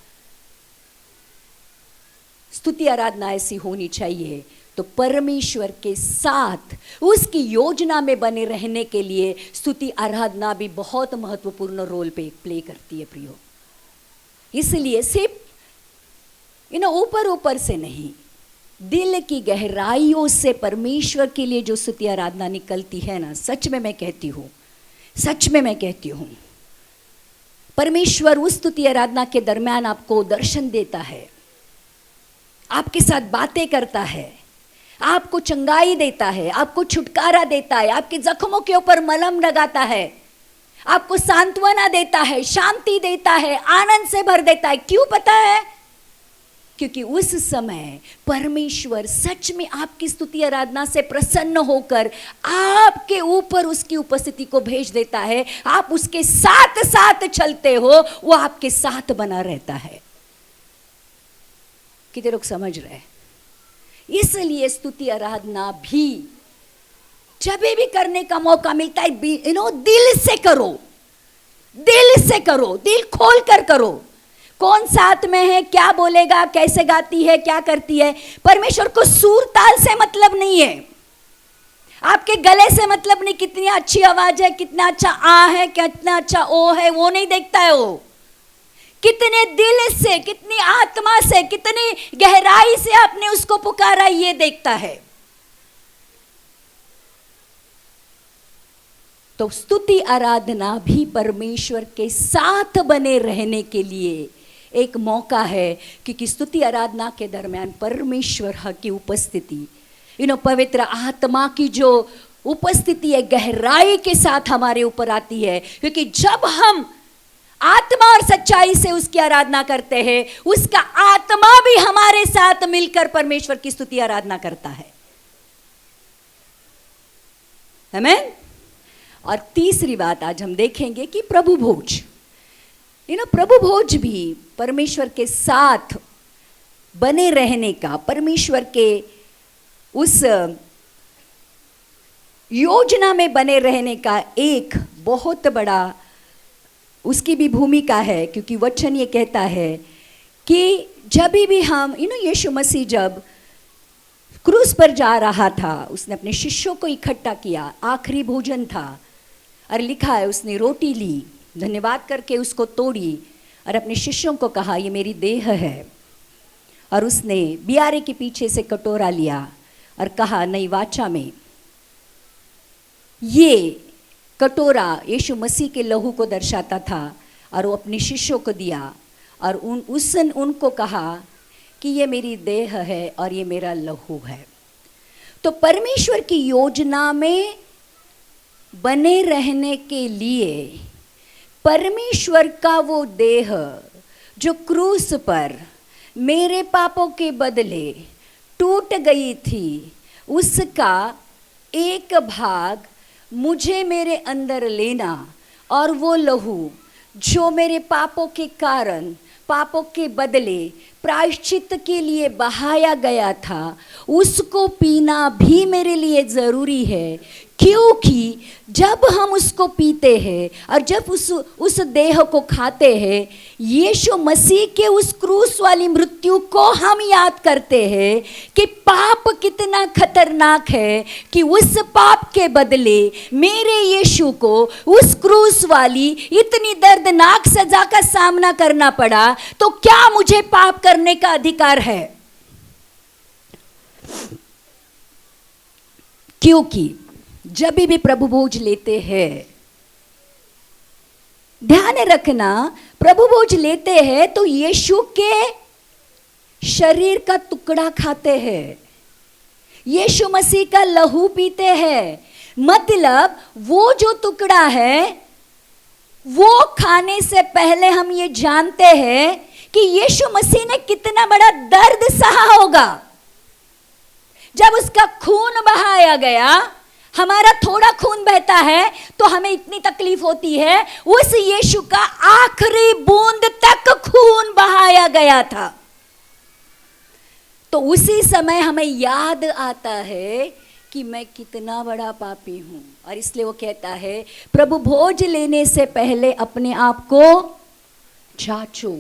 स्तुति आराधना ऐसी होनी चाहिए। तो परमेश्वर के साथ उसकी योजना में बने रहने के लिए स्तुति आराधना भी बहुत महत्वपूर्ण रोल प्ले करती है प्रियो। इसलिए सिर्फ ऊपर ऊपर से नहीं, दिल की गहराइयों से परमेश्वर के लिए जो स्तुति आराधना निकलती है ना, सच में मैं कहती हूं, परमेश्वर उस स्तुति आराधना के दरमियान आपको दर्शन देता है, आपके साथ बातें करता है, आपको चंगाई देता है, आपको छुटकारा देता है, आपके जख्मों के ऊपर मलहम लगाता है, आपको सांत्वना देता है, शांति देता है, आनंद से भर देता है। क्यों पता है? क्योंकि उस समय परमेश्वर सच में आपकी स्तुति आराधना से प्रसन्न होकर आपके ऊपर उसकी उपस्थिति को भेज देता है। आप उसके साथ साथ चलते हो, वो आपके साथ बना रहता है। कितने लोग समझ रहे हैं? इसलिए स्तुति आराधना भी जब भी करने का मौका मिलता है, दिल से करो, दिल खोल कर करो। कौन साथ में है, क्या बोलेगा, कैसे गाती है, क्या करती है, परमेश्वर को सूर ताल से मतलब नहीं है, आपके गले से मतलब नहीं, कितनी अच्छी आवाज है, कितना अच्छा आ है, कितना अच्छा ओ है, वो नहीं देखता है। वो कितने दिल से, कितनी आत्मा से, कितनी गहराई से आपने उसको पुकारा, ये देखता है। तो स्तुति आराधना भी परमेश्वर के साथ बने रहने के लिए एक मौका है, क्योंकि स्तुति आराधना के दरमियान परमेश्वर की उपस्थिति, पवित्र आत्मा की जो उपस्थिति है गहराई के साथ हमारे ऊपर आती है, क्योंकि जब हम आत्मा और सच्चाई से उसकी आराधना करते हैं, उसका आत्मा भी हमारे साथ मिलकर परमेश्वर की स्तुति आराधना करता है। आमीन। और तीसरी बात आज हम देखेंगे कि प्रभु भोज, प्रभु भोज भी परमेश्वर के साथ बने रहने का, परमेश्वर के उस योजना में बने रहने का एक बहुत बड़ा उसकी भी भूमिका है। क्योंकि वचन ये कहता है कि जब भी हम यीशु मसीह जब क्रूस पर जा रहा था, उसने अपने शिष्यों को इकट्ठा किया, आखिरी भोजन था, और लिखा है उसने रोटी ली, धन्यवाद करके उसको तोड़ी और अपने शिष्यों को कहा ये मेरी देह है। और उसने बियारे के पीछे से कटोरा लिया और कहा नई वाचा में ये कटोरा यीशु मसीह के लहू को दर्शाता था, और वो अपने शिष्यों को दिया और उनको कहा कि ये मेरी देह है और ये मेरा लहू है। तो परमेश्वर की योजना में बने रहने के लिए परमेश्वर का वो देह जो क्रूस पर मेरे पापों के बदले टूट गई थी, उसका एक भाग मुझे मेरे अंदर लेना, और वो लहू जो मेरे पापों के कारण, पापों के बदले प्रायश्चित के लिए बहाया गया था, उसको पीना भी मेरे लिए ज़रूरी है। क्योंकि जब हम उसको पीते हैं और जब उस देह को खाते हैं, यीशु मसीह के उस क्रूस वाली मृत्यु को हम याद करते हैं कि पाप कितना खतरनाक है, कि उस पाप के बदले मेरे यीशु को उस क्रूस वाली इतनी दर्दनाक सजा का सामना करना पड़ा, तो क्या मुझे पाप करने का अधिकार है? क्योंकि जब भी प्रभु भोज लेते हैं, ध्यान रखना, प्रभु भोज लेते हैं तो यीशु के शरीर का टुकड़ा खाते हैं, यीशु मसीह का लहू पीते हैं। मतलब वो जो टुकड़ा है वो खाने से पहले हम ये जानते हैं कि यीशु मसीह ने कितना बड़ा दर्द सहा होगा। जब उसका खून बहाया गया, हमारा थोड़ा खून बहता है तो हमें इतनी तकलीफ होती है, उस यीशु का आखिरी बूंद तक खून बहाया गया था। तो उसी समय हमें याद आता है कि मैं कितना बड़ा पापी हूं, और इसलिए वो कहता है प्रभु भोज लेने से पहले अपने आप को जांचो।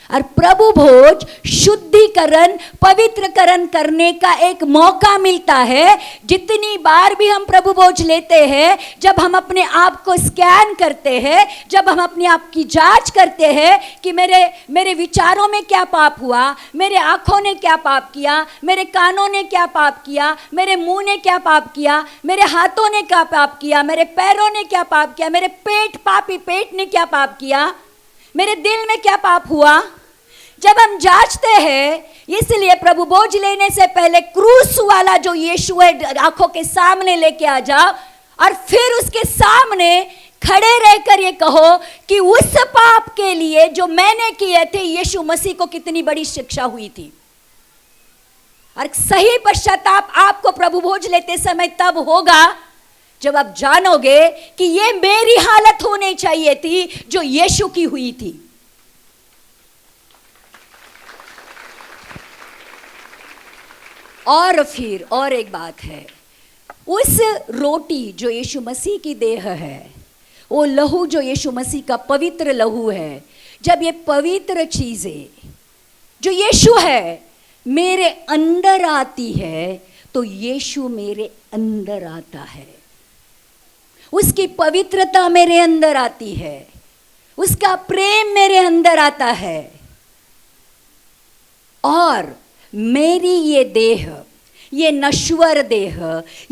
और प्रभु भोज शुद्धिकरण, पवित्रकरण करने का एक मौका मिलता है। जितनी बार भी हम प्रभु भोज लेते हैं, जब हम अपने आप को स्कैन करते हैं, जब हम अपने आप की जांच करते हैं कि मेरे विचारों में क्या पाप हुआ, मेरे आंखों ने क्या पाप किया, मेरे कानों ने क्या पाप किया, मेरे मुंह ने क्या पाप किया, मेरे हाथों ने क्या पाप किया, मेरे पैरों ने क्या पाप किया, मेरे पापी पेट ने क्या पाप किया, मेरे दिल में क्या पाप हुआ। जब हम जांचते हैं, इसलिए प्रभु भोज लेने से पहले क्रूस वाला जो यीशु है आंखों के सामने लेके आ जाओ, और फिर उसके सामने खड़े रहकर ये कहो कि उस पाप के लिए जो मैंने किए थे, यीशु मसीह को कितनी बड़ी शिक्षा हुई थी। और सही पश्चाताप आपको प्रभु भोज लेते समय तब होगा जब आप जानोगे कि ये मेरी हालत होनी चाहिए थी जो यीशु की हुई थी। और फिर और एक बात है, उस रोटी जो यीशु मसीह की देह है, वो लहू जो यीशु मसीह का पवित्र लहू है, जब ये पवित्र चीजें जो यीशु है मेरे अंदर आती है, तो यीशु मेरे अंदर आता है, उसकी पवित्रता मेरे अंदर आती है, उसका प्रेम मेरे अंदर आता है, और मेरी ये देह, ये नश्वर देह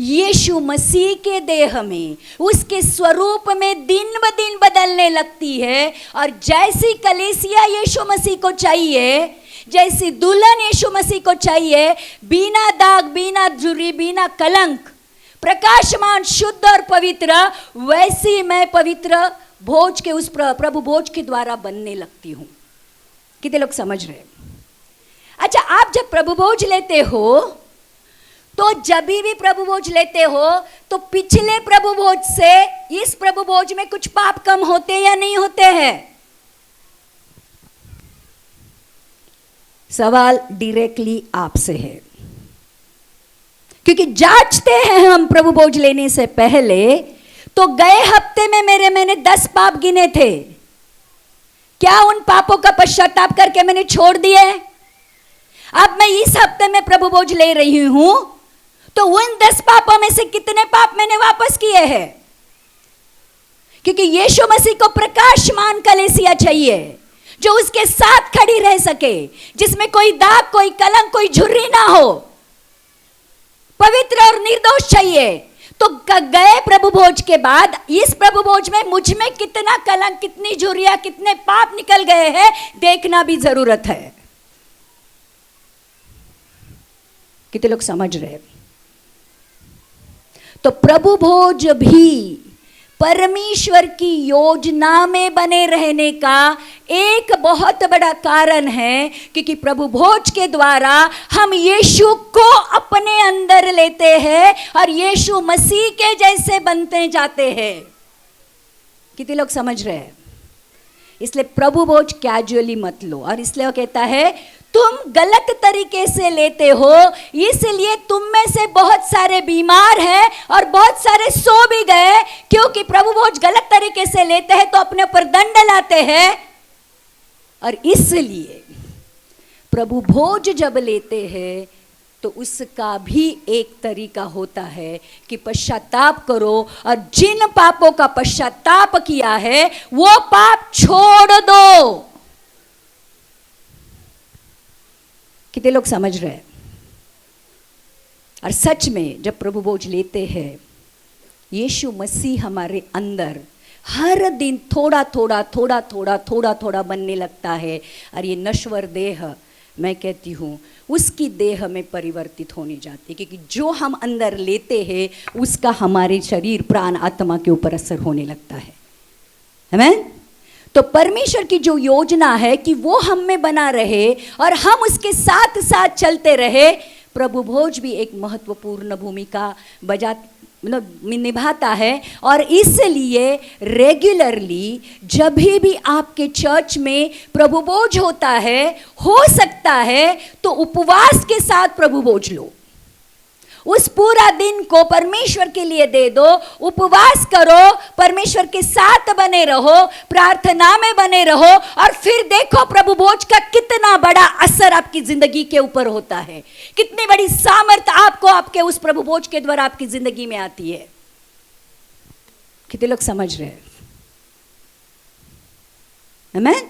यीशु मसीह के देह में, उसके स्वरूप में दिन ब दिन बदलने लगती है। और जैसी कलीसिया यीशु मसीह को चाहिए जैसी दुल्हन यीशु मसीह को चाहिए, बिना दाग, बिना झुर्री, बिना कलंक, प्रकाशमान, शुद्ध और पवित्र, वैसी मैं पवित्र भोज के उस प्रभु भोज के द्वारा बनने लगती हूं। कितने लोग समझ रहे हैं? अच्छा, आप जब प्रभु भोज लेते हो तो जब भी प्रभु भोज लेते हो तो पिछले प्रभु भोज से इस प्रभु भोज में कुछ पाप कम होते या नहीं होते हैं? सवाल डायरेक्टली आपसे है, क्योंकि जांचते हैं हम प्रभु भोज लेने से पहले। तो गए हफ्ते में मैंने 10 पाप गिने थे, क्या उन पापों का पश्चाताप करके मैंने छोड़ दिए? अब मैं इस हफ्ते में प्रभु भोज ले रही हूं, तो उन 10 पापों में से कितने पाप मैंने वापस किए हैं? क्योंकि यीशु मसीह को प्रकाशमान कलीसिया चाहिए, जो उसके साथ खड़ी रह सके, जिसमें कोई दाग, कोई कलंक, कोई झुर्री ना हो, पवित्र और निर्दोष चाहिए। तो गए प्रभु भोज के बाद इस प्रभु भोज में मुझ में कितना कलंक, कितनी झुर्रियां, कितने पाप निकल गए हैं, देखना भी जरूरत है। कितने लोग समझ रहे हैं? तो प्रभु भोज भी परमेश्वर की योजना में बने रहने का एक बहुत बड़ा कारण है, क्योंकि प्रभु भोज के द्वारा हम यीशु को अपने अंदर लेते हैं और यीशु मसीह के जैसे बनते जाते हैं। कितने लोग समझ रहे हैं? इसलिए प्रभु भोज कैजुअली मत लो। और इसलिए वो कहता है तुम गलत तरीके से लेते हो, इसलिए तुम में से बहुत सारे बीमार हैं और बहुत सारे सो भी गए, क्योंकि प्रभु भोज गलत तरीके से लेते हैं तो अपने ऊपर दंड लाते हैं। और इसलिए प्रभु भोज जब लेते हैं तो उसका भी एक तरीका होता है कि पश्चाताप करो, और जिन पापों का पश्चाताप किया है वो पाप छोड़ दो। कितने लोग समझ रहे हैं? और सच में जब प्रभु भोज लेते हैं, यीशु मसीह हमारे अंदर हर दिन थोड़ा थोड़ा बनने लगता है, और ये नश्वर देह, मैं कहती हूँ, उसकी देह में परिवर्तित होने जाती है, क्योंकि जो हम अंदर लेते हैं उसका हमारे शरीर, प्राण, आत्मा के ऊपर असर होने लगता है। आमीन? तो परमेश्वर की जो योजना है कि वो हम में बना रहे और हम उसके साथ साथ चलते रहे, प्रभु भोज भी एक महत्वपूर्ण भूमिका निभाता है। और इसलिए रेगुलरली जब भी आपके चर्च में प्रभु भोज होता है, हो सकता है तो उपवास के साथ प्रभु भोज लो। उस पूरा दिन को परमेश्वर के लिए दे दो, उपवास करो, परमेश्वर के साथ बने रहो, प्रार्थना में बने रहो, और फिर देखो प्रभु भोज का कितना बड़ा असर आपकी जिंदगी के ऊपर होता है, कितनी बड़ी सामर्थ्य आपको आपके उस प्रभु भोज के द्वारा आपकी जिंदगी में आती है। कितने लोग समझ रहे हैं? आमीन?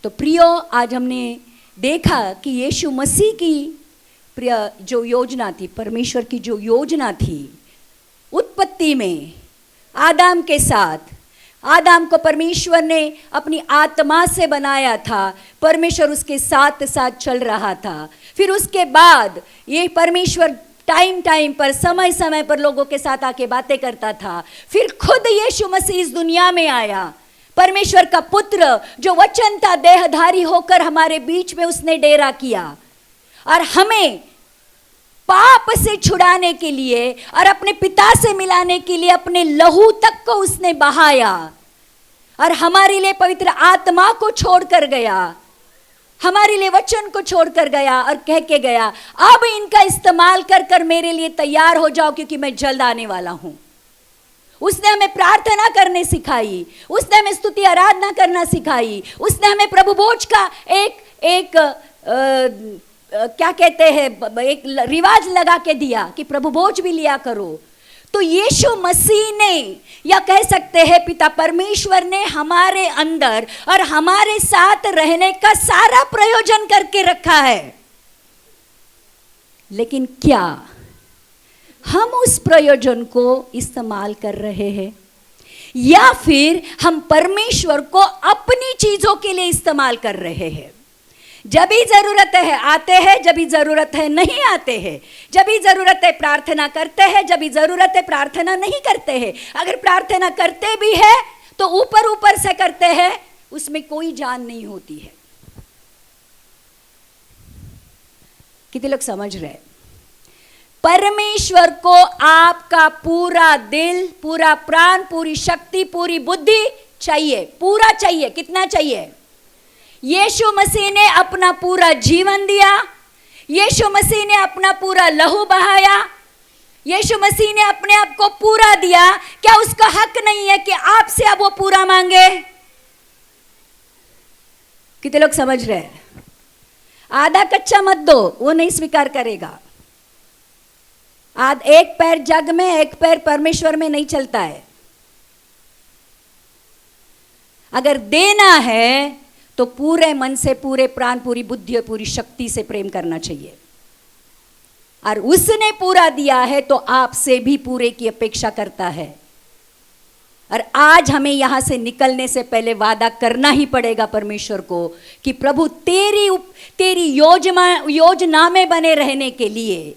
तो प्रियो, आज हमने देखा कि यीशु मसीह की प्रिय जो योजना थी, परमेश्वर की जो योजना थी, उत्पत्ति में आदम के साथ, आदम को परमेश्वर ने अपनी आत्मा से बनाया था, परमेश्वर उसके साथ साथ चल रहा था। फिर उसके बाद ये परमेश्वर टाइम पर, समय समय पर लोगों के साथ आके बातें करता था। फिर खुद यीशु मसीह इस दुनिया में आया, परमेश्वर का पुत्र जो वचन था, देहधारी होकर हमारे बीच में उसने डेरा किया, और हमें पाप से छुड़ाने के लिए और अपने पिता से मिलाने के लिए अपने लहू तक को उसने बहाया, और हमारे लिए पवित्र आत्मा को छोड़ कर गया, हमारे लिए वचन को छोड़ कर गया, और कह के गया, अब इनका इस्तेमाल कर कर मेरे लिए तैयार हो जाओ, क्योंकि मैं जल्द आने वाला हूं। उसने हमें प्रार्थना करने सिखाई, उसने हमें स्तुति आराधना करना सिखाई, उसने हमें प्रभु भोज का एक क्या कहते हैं, एक रिवाज लगा के दिया कि प्रभु भोज भी लिया करो। तो यीशु मसीह ने, या कह सकते हैं पिता परमेश्वर ने हमारे अंदर और हमारे साथ रहने का सारा प्रयोजन करके रखा है, लेकिन क्या हम उस प्रयोजन को इस्तेमाल कर रहे हैं, या फिर हम परमेश्वर को अपनी चीजों के लिए इस्तेमाल कर रहे हैं? जब भी जरूरत है आते हैं, जब भी जरूरत है नहीं आते हैं, जब भी जरूरत है प्रार्थना करते हैं, जब भी जरूरत है प्रार्थना नहीं करते हैं। अगर प्रार्थना करते भी है तो ऊपर ऊपर से करते हैं, उसमें कोई जान नहीं होती है। कितने लोग समझ रहे हैं? परमेश्वर को आपका पूरा दिल, पूरा प्राण, पूरी शक्ति, पूरी बुद्धि चाहिए, पूरा चाहिए। कितना चाहिए? यीशु मसीह ने अपना पूरा जीवन दिया, यीशु मसीह ने अपना पूरा लहू बहाया, यीशु मसीह ने अपने आप को पूरा दिया। क्या उसका हक नहीं है कि आपसे अब वो पूरा मांगे? कितने लोग समझ रहे हैं? आधा कच्चा मत दो, वो नहीं स्वीकार करेगा। एक पैर जग में, एक पैर परमेश्वर में नहीं चलता है। अगर देना है तो पूरे मन से, पूरे प्राण, पूरी बुद्धि और पूरी शक्ति से प्रेम करना चाहिए। और उसने पूरा दिया है तो आपसे भी पूरे की अपेक्षा करता है। और आज हमें यहां से निकलने से पहले वादा करना ही पड़ेगा परमेश्वर को कि प्रभु तेरी योजना में बने रहने के लिए,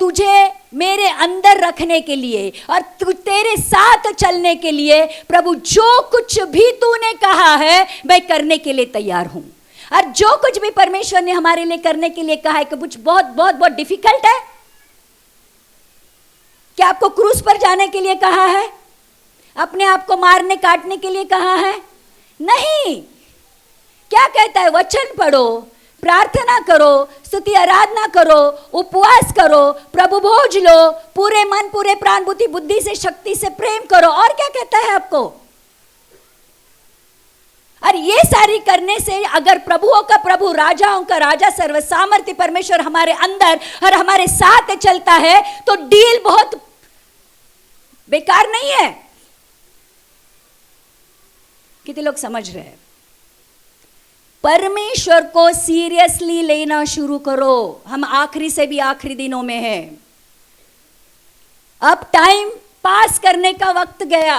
तुझे मेरे अंदर रखने के लिए और तेरे साथ चलने के लिए, प्रभु जो कुछ भी तूने कहा है मैं करने के लिए तैयार हूं। और जो कुछ भी परमेश्वर ने हमारे लिए करने के लिए कहा है कि कुछ बहुत बहुत बहुत डिफिकल्ट है, क्या आपको क्रूस पर जाने के लिए कहा है? अपने आप को मारने काटने के लिए कहा है? नहीं। क्या कहता है? वचन पढ़ो, प्रार्थना करो, स्तुति आराधना करो, उपवास करो, प्रभु भोज लो, पूरे मन, पूरे प्राण, बुद्धि, बुद्धि से, शक्ति से प्रेम करो। और क्या कहता है आपको? और ये सारी करने से अगर प्रभुओं का प्रभु, राजाओं का राजा, सर्व सामर्थ्य परमेश्वर हमारे अंदर और हमारे साथ चलता है तो डील बहुत बेकार नहीं है। कितने लोग समझ रहे हैं? परमेश्वर को सीरियसली लेना शुरू करो। हम आखिरी से भी आखिरी दिनों में हैं। अब टाइम पास करने का वक्त गया,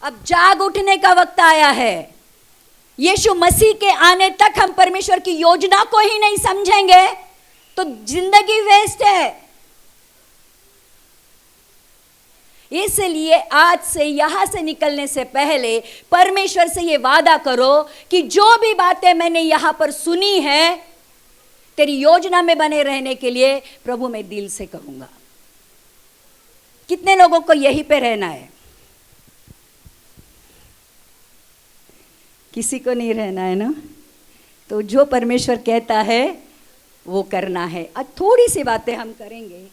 अब जाग उठने का वक्त आया है। यीशु मसीह के आने तक हम परमेश्वर की योजना को ही नहीं समझेंगे तो जिंदगी वेस्ट है। इसलिए आज से यहां से निकलने से पहले परमेश्वर से यह वादा करो कि जो भी बातें मैंने यहां पर सुनी है, तेरी योजना में बने रहने के लिए प्रभु मैं दिल से करूंगा। कितने लोगों को यहीं पे रहना है? किसी को नहीं रहना है ना? तो जो परमेश्वर कहता है वो करना है। आज थोड़ी सी बातें हम करेंगे।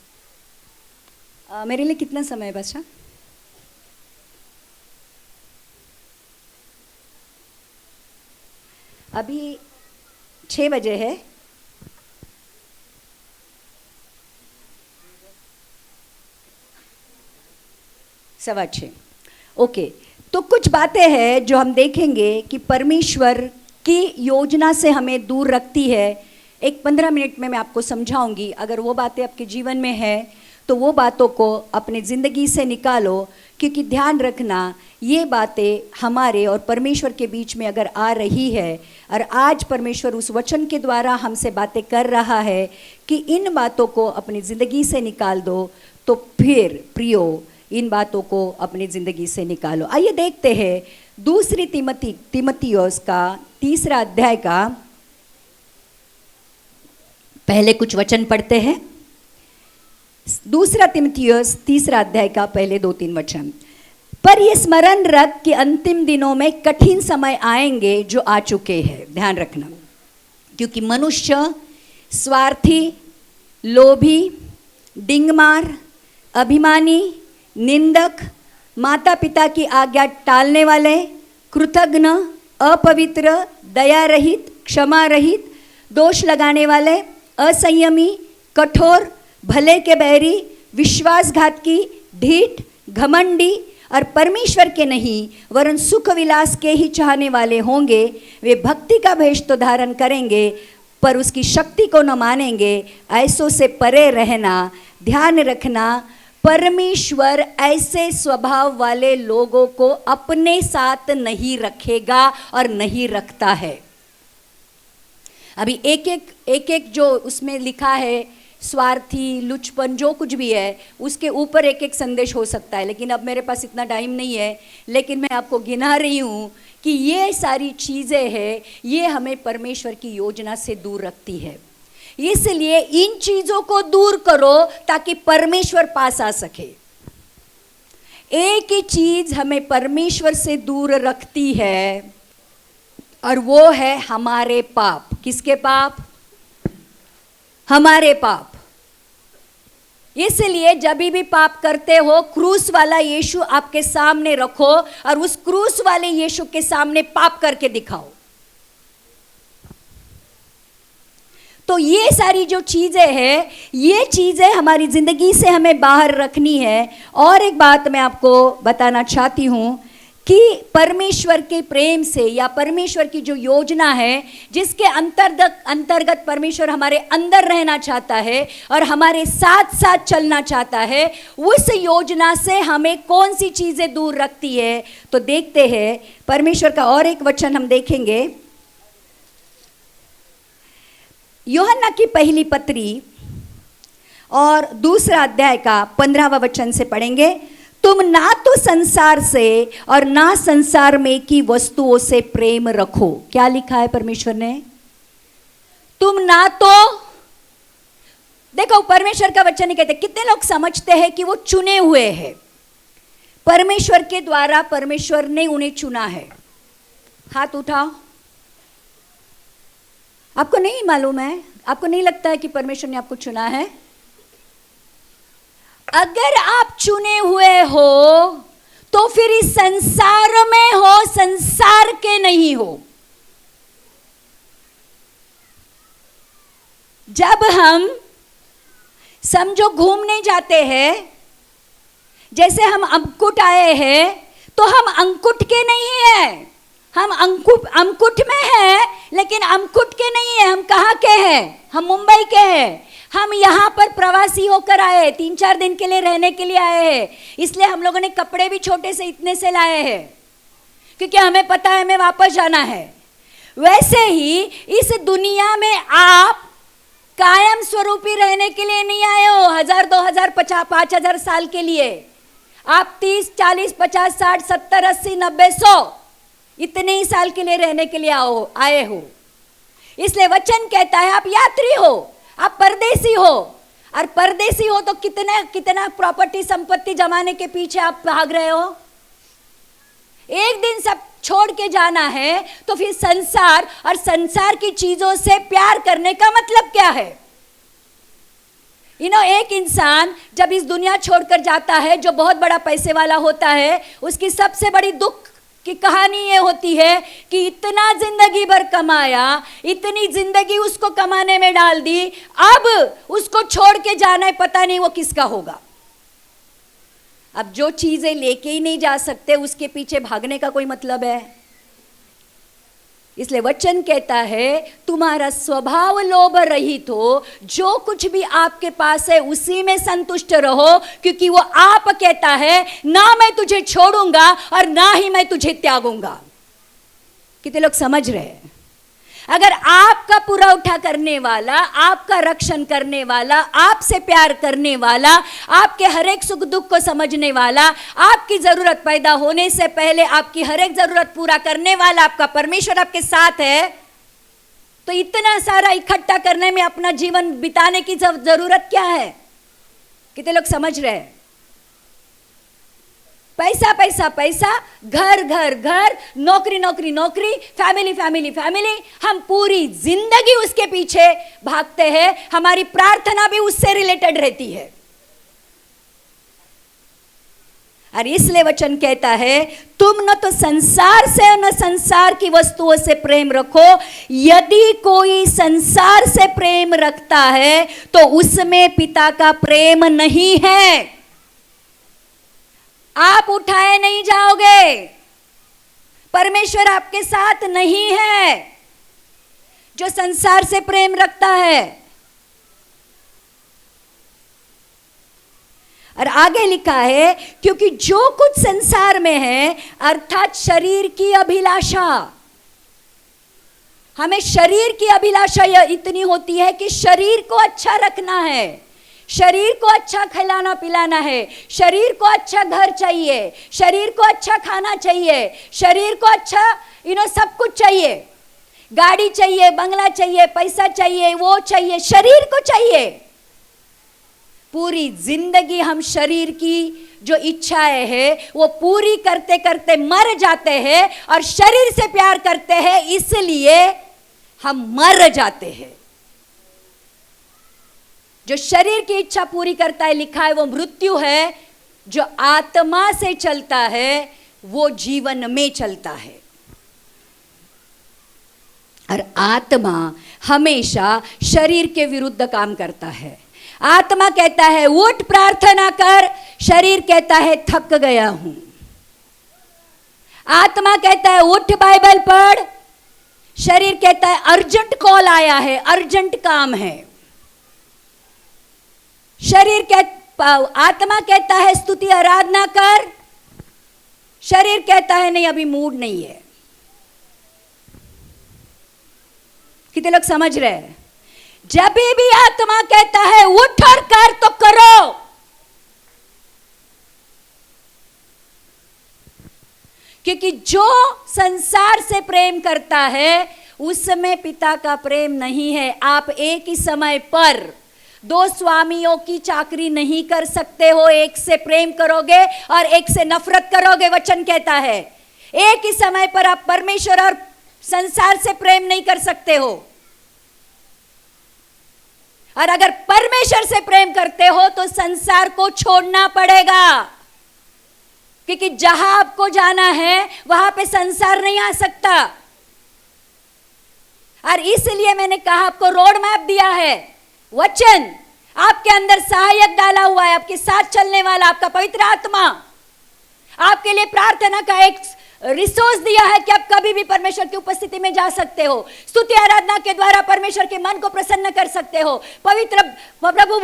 मेरे लिए कितना समय है बच्चा? अभी 6 बजे है। सवा 6। ओके, तो कुछ बातें हैं जो हम देखेंगे कि परमेश्वर की योजना से हमें दूर रखती है। एक 15 मिनट में मैं आपको समझाऊंगी। अगर वो बातें आपके जीवन में है तो वो बातों को अपनी ज़िंदगी से निकालो, क्योंकि ध्यान रखना ये बातें हमारे और परमेश्वर के बीच में अगर आ रही है और आज परमेश्वर उस वचन के द्वारा हमसे बातें कर रहा है कि इन बातों को अपनी ज़िंदगी से निकाल दो, तो फिर प्रियो इन बातों को अपनी ज़िंदगी से निकालो। आइए देखते हैं दूसरी तीमुथियुस का 3 अध्याय का पहले कुछ वचन पढ़ते हैं। 2 तीमुथियुस 3 अध्याय का पहले 2-3 वचन। पर ये स्मरण रख कि अंतिम दिनों में कठिन समय आएंगे जो आ चुके हैं। ध्यान रखना, क्योंकि मनुष्य स्वार्थी, लोभी, डिंगमार, अभिमानी, निंदक, माता पिता की आज्ञा टालने वाले, कृतघ्न, अपवित्र, दया रहित, क्षमा रहित, दोष लगाने वाले, असंयमी, कठोर, भले के बैरी, विश्वासघातकी, ढीठ, घमंडी और परमेश्वर के नहीं वरन सुख विलास के ही चाहने वाले होंगे। वे भक्ति का भेष तो धारण करेंगे पर उसकी शक्ति को न मानेंगे। ऐसों से परे रहना। ध्यान रखना, परमेश्वर ऐसे स्वभाव वाले लोगों को अपने साथ नहीं रखेगा और नहीं रखता है। अभी एक एक जो उसमें लिखा है, स्वार्थी, लुचपन, जो कुछ भी है, उसके ऊपर एक एक संदेश हो सकता है, लेकिन अब मेरे पास इतना टाइम नहीं है। लेकिन मैं आपको गिना रही हूँ कि ये सारी चीज़ें हैं, ये हमें परमेश्वर की योजना से दूर रखती है। इसलिए इन चीज़ों को दूर करो ताकि परमेश्वर पास आ सके। एक ही चीज़ हमें परमेश्वर से दूर रखती है, और वो है हमारे पाप। किसके पाप? हमारे पाप। इसलिए जब भी पाप करते हो, क्रूस वाला यीशु आपके सामने रखो और उस क्रूस वाले यीशु के सामने पाप करके दिखाओ। तो ये सारी जो चीजें हैं, ये चीजें हमारी जिंदगी से हमें बाहर रखनी है। और एक बात मैं आपको बताना चाहती हूं कि परमेश्वर के प्रेम से, या परमेश्वर की जो योजना है जिसके अंतर्गत परमेश्वर हमारे अंदर रहना चाहता है और हमारे साथ साथ चलना चाहता है, उस योजना से हमें कौन सी चीज़ें दूर रखती है। तो देखते हैं परमेश्वर का और एक वचन हम देखेंगे, यूहन्ना की पहली पत्री और दूसरा अध्याय का 15वां वचन से पढ़ेंगे। तुम ना तो संसार से और ना संसार में की वस्तुओं से प्रेम रखो। क्या लिखा है परमेश्वर ने? तुम ना तो, देखो परमेश्वर का वचन नहीं कहते। कितने लोग समझते हैं कि वो चुने हुए हैं, परमेश्वर के द्वारा परमेश्वर ने उन्हें चुना है? हाथ उठाओ। आपको नहीं मालूम है? आपको नहीं लगता है कि परमेश्वर ने आपको चुना है? अगर आप चुने हुए हो तो फिर इस संसार में हो, संसार के नहीं हो। जब हम समझो घूमने जाते हैं, जैसे हम अंकुट आए हैं, तो हम अंकुट के नहीं हैं, हम अंकुट में हैं, लेकिन अंकुट के नहीं है। हम कहाँ के हैं? हम मुंबई के हैं। हम यहाँ पर प्रवासी होकर आए, 3-4 दिन के लिए रहने के लिए आए हैं। इसलिए हम लोगों ने कपड़े भी छोटे से इतने से लाए हैं, क्योंकि हमें पता है हमें वापस जाना है। वैसे ही इस दुनिया में आप कायम स्वरूपी रहने के लिए नहीं आए हो 1000, 2000, 50, 5000 साल के लिए। आप 30, 40, 50, 60, 70, 80, 90, 100 इतने ही साल के लिए रहने के लिए आए हो। इसलिए वचन कहता है आप यात्री हो, आप परदेसी हो। और परदेसी हो तो कितना प्रॉपर्टी संपत्ति जमाने के पीछे आप भाग रहे हो। एक दिन सब छोड़ के जाना है, तो फिर संसार और संसार की चीजों से प्यार करने का मतलब क्या है? एक इंसान जब इस दुनिया छोड़कर जाता है, जो बहुत बड़ा पैसे वाला होता है, उसकी सबसे बड़ी दुख की कहानी ये होती है कि इतना जिंदगी भर कमाया, इतनी जिंदगी उसको कमाने में डाल दी, अब उसको छोड़ के जाना है, पता नहीं वो किसका होगा। अब जो चीजें लेके ही नहीं जा सकते, उसके पीछे भागने का कोई मतलब है? इसलिए वचन कहता है तुम्हारा स्वभाव लोभ रहित हो, जो कुछ भी आपके पास है उसी में संतुष्ट रहो, क्योंकि वो आप कहता है ना मैं तुझे छोड़ूंगा और ना ही मैं तुझे त्यागूंगा। कितने लोग समझ रहे हैं? अगर आपका पूरा उठा करने वाला, आपका रक्षण करने वाला, आपसे प्यार करने वाला, आपके हर एक सुख दुख को समझने वाला, आपकी जरूरत पैदा होने से पहले आपकी हर एक जरूरत पूरा करने वाला आपका परमेश्वर आपके साथ है, तो इतना सारा इकट्ठा करने में अपना जीवन बिताने की जरूरत क्या है? कितने लोग समझ रहे हैं? पैसा पैसा पैसा, घर घर घर, नौकरी नौकरी नौकरी, फैमिली फैमिली फैमिली, हम पूरी जिंदगी उसके पीछे भागते हैं। हमारी प्रार्थना भी उससे रिलेटेड रहती है। और इसलिए वचन कहता है तुम न तो संसार से न संसार की वस्तुओं से प्रेम रखो। यदि कोई संसार से प्रेम रखता है तो उसमें पिता का प्रेम नहीं है। आप उठाए नहीं जाओगे, परमेश्वर आपके साथ नहीं है जो संसार से प्रेम रखता है। और आगे लिखा है क्योंकि जो कुछ संसार में है, अर्थात शरीर की अभिलाषा, हमें शरीर की अभिलाषा इतनी होती है कि शरीर को अच्छा रखना है, शरीर को अच्छा खिलाना पिलाना है, शरीर को अच्छा घर चाहिए, शरीर को अच्छा खाना चाहिए, शरीर को अच्छा सब कुछ चाहिए, गाड़ी चाहिए, बंगला चाहिए, पैसा चाहिए, वो चाहिए, शरीर को चाहिए। पूरी जिंदगी हम शरीर की जो इच्छाएं है वो पूरी करते करते मर जाते हैं, और शरीर से प्यार करते हैं इसलिए हम मर जाते हैं। जो शरीर की इच्छा पूरी करता है, लिखा है, वो मृत्यु है। जो आत्मा से चलता है वो जीवन में चलता है। और आत्मा हमेशा शरीर के विरुद्ध काम करता है। आत्मा कहता है उठ प्रार्थना कर, शरीर कहता है थक गया हूं। आत्मा कहता है उठ बाइबल पढ़, शरीर कहता है अर्जेंट कॉल आया है, अर्जेंट काम है। आत्मा कहता है स्तुति आराधना कर, शरीर कहता है नहीं अभी मूड नहीं है। कितने लोग समझ रहे हैं? जब भी आत्मा कहता है उठ और कर तो करो। क्योंकि जो संसार से प्रेम करता है उसमें पिता का प्रेम नहीं है। आप एक ही समय पर दो स्वामियों की चाकरी नहीं कर सकते हो। एक से प्रेम करोगे और एक से नफरत करोगे, वचन कहता है। एक ही समय पर आप परमेश्वर और संसार से प्रेम नहीं कर सकते हो। और अगर परमेश्वर से प्रेम करते हो तो संसार को छोड़ना पड़ेगा, क्योंकि जहां आपको जाना है वहां पे संसार नहीं आ सकता। और इसलिए मैंने कहा आपको रोड मैप दिया है, वचन आपके अंदर सहायक डाला हुआ है, आपके साथ चलने वाला आपका पवित्र आत्मा आपके लिए प्रार्थना का एक रिसोर्स दिया है कि आप कभी भी परमेश्वर की उपस्थिति में जा सकते हो। स्तुति आराधना के द्वारा परमेश्वर के मन को प्रसन्न कर सकते हो। पवित्र प्रभु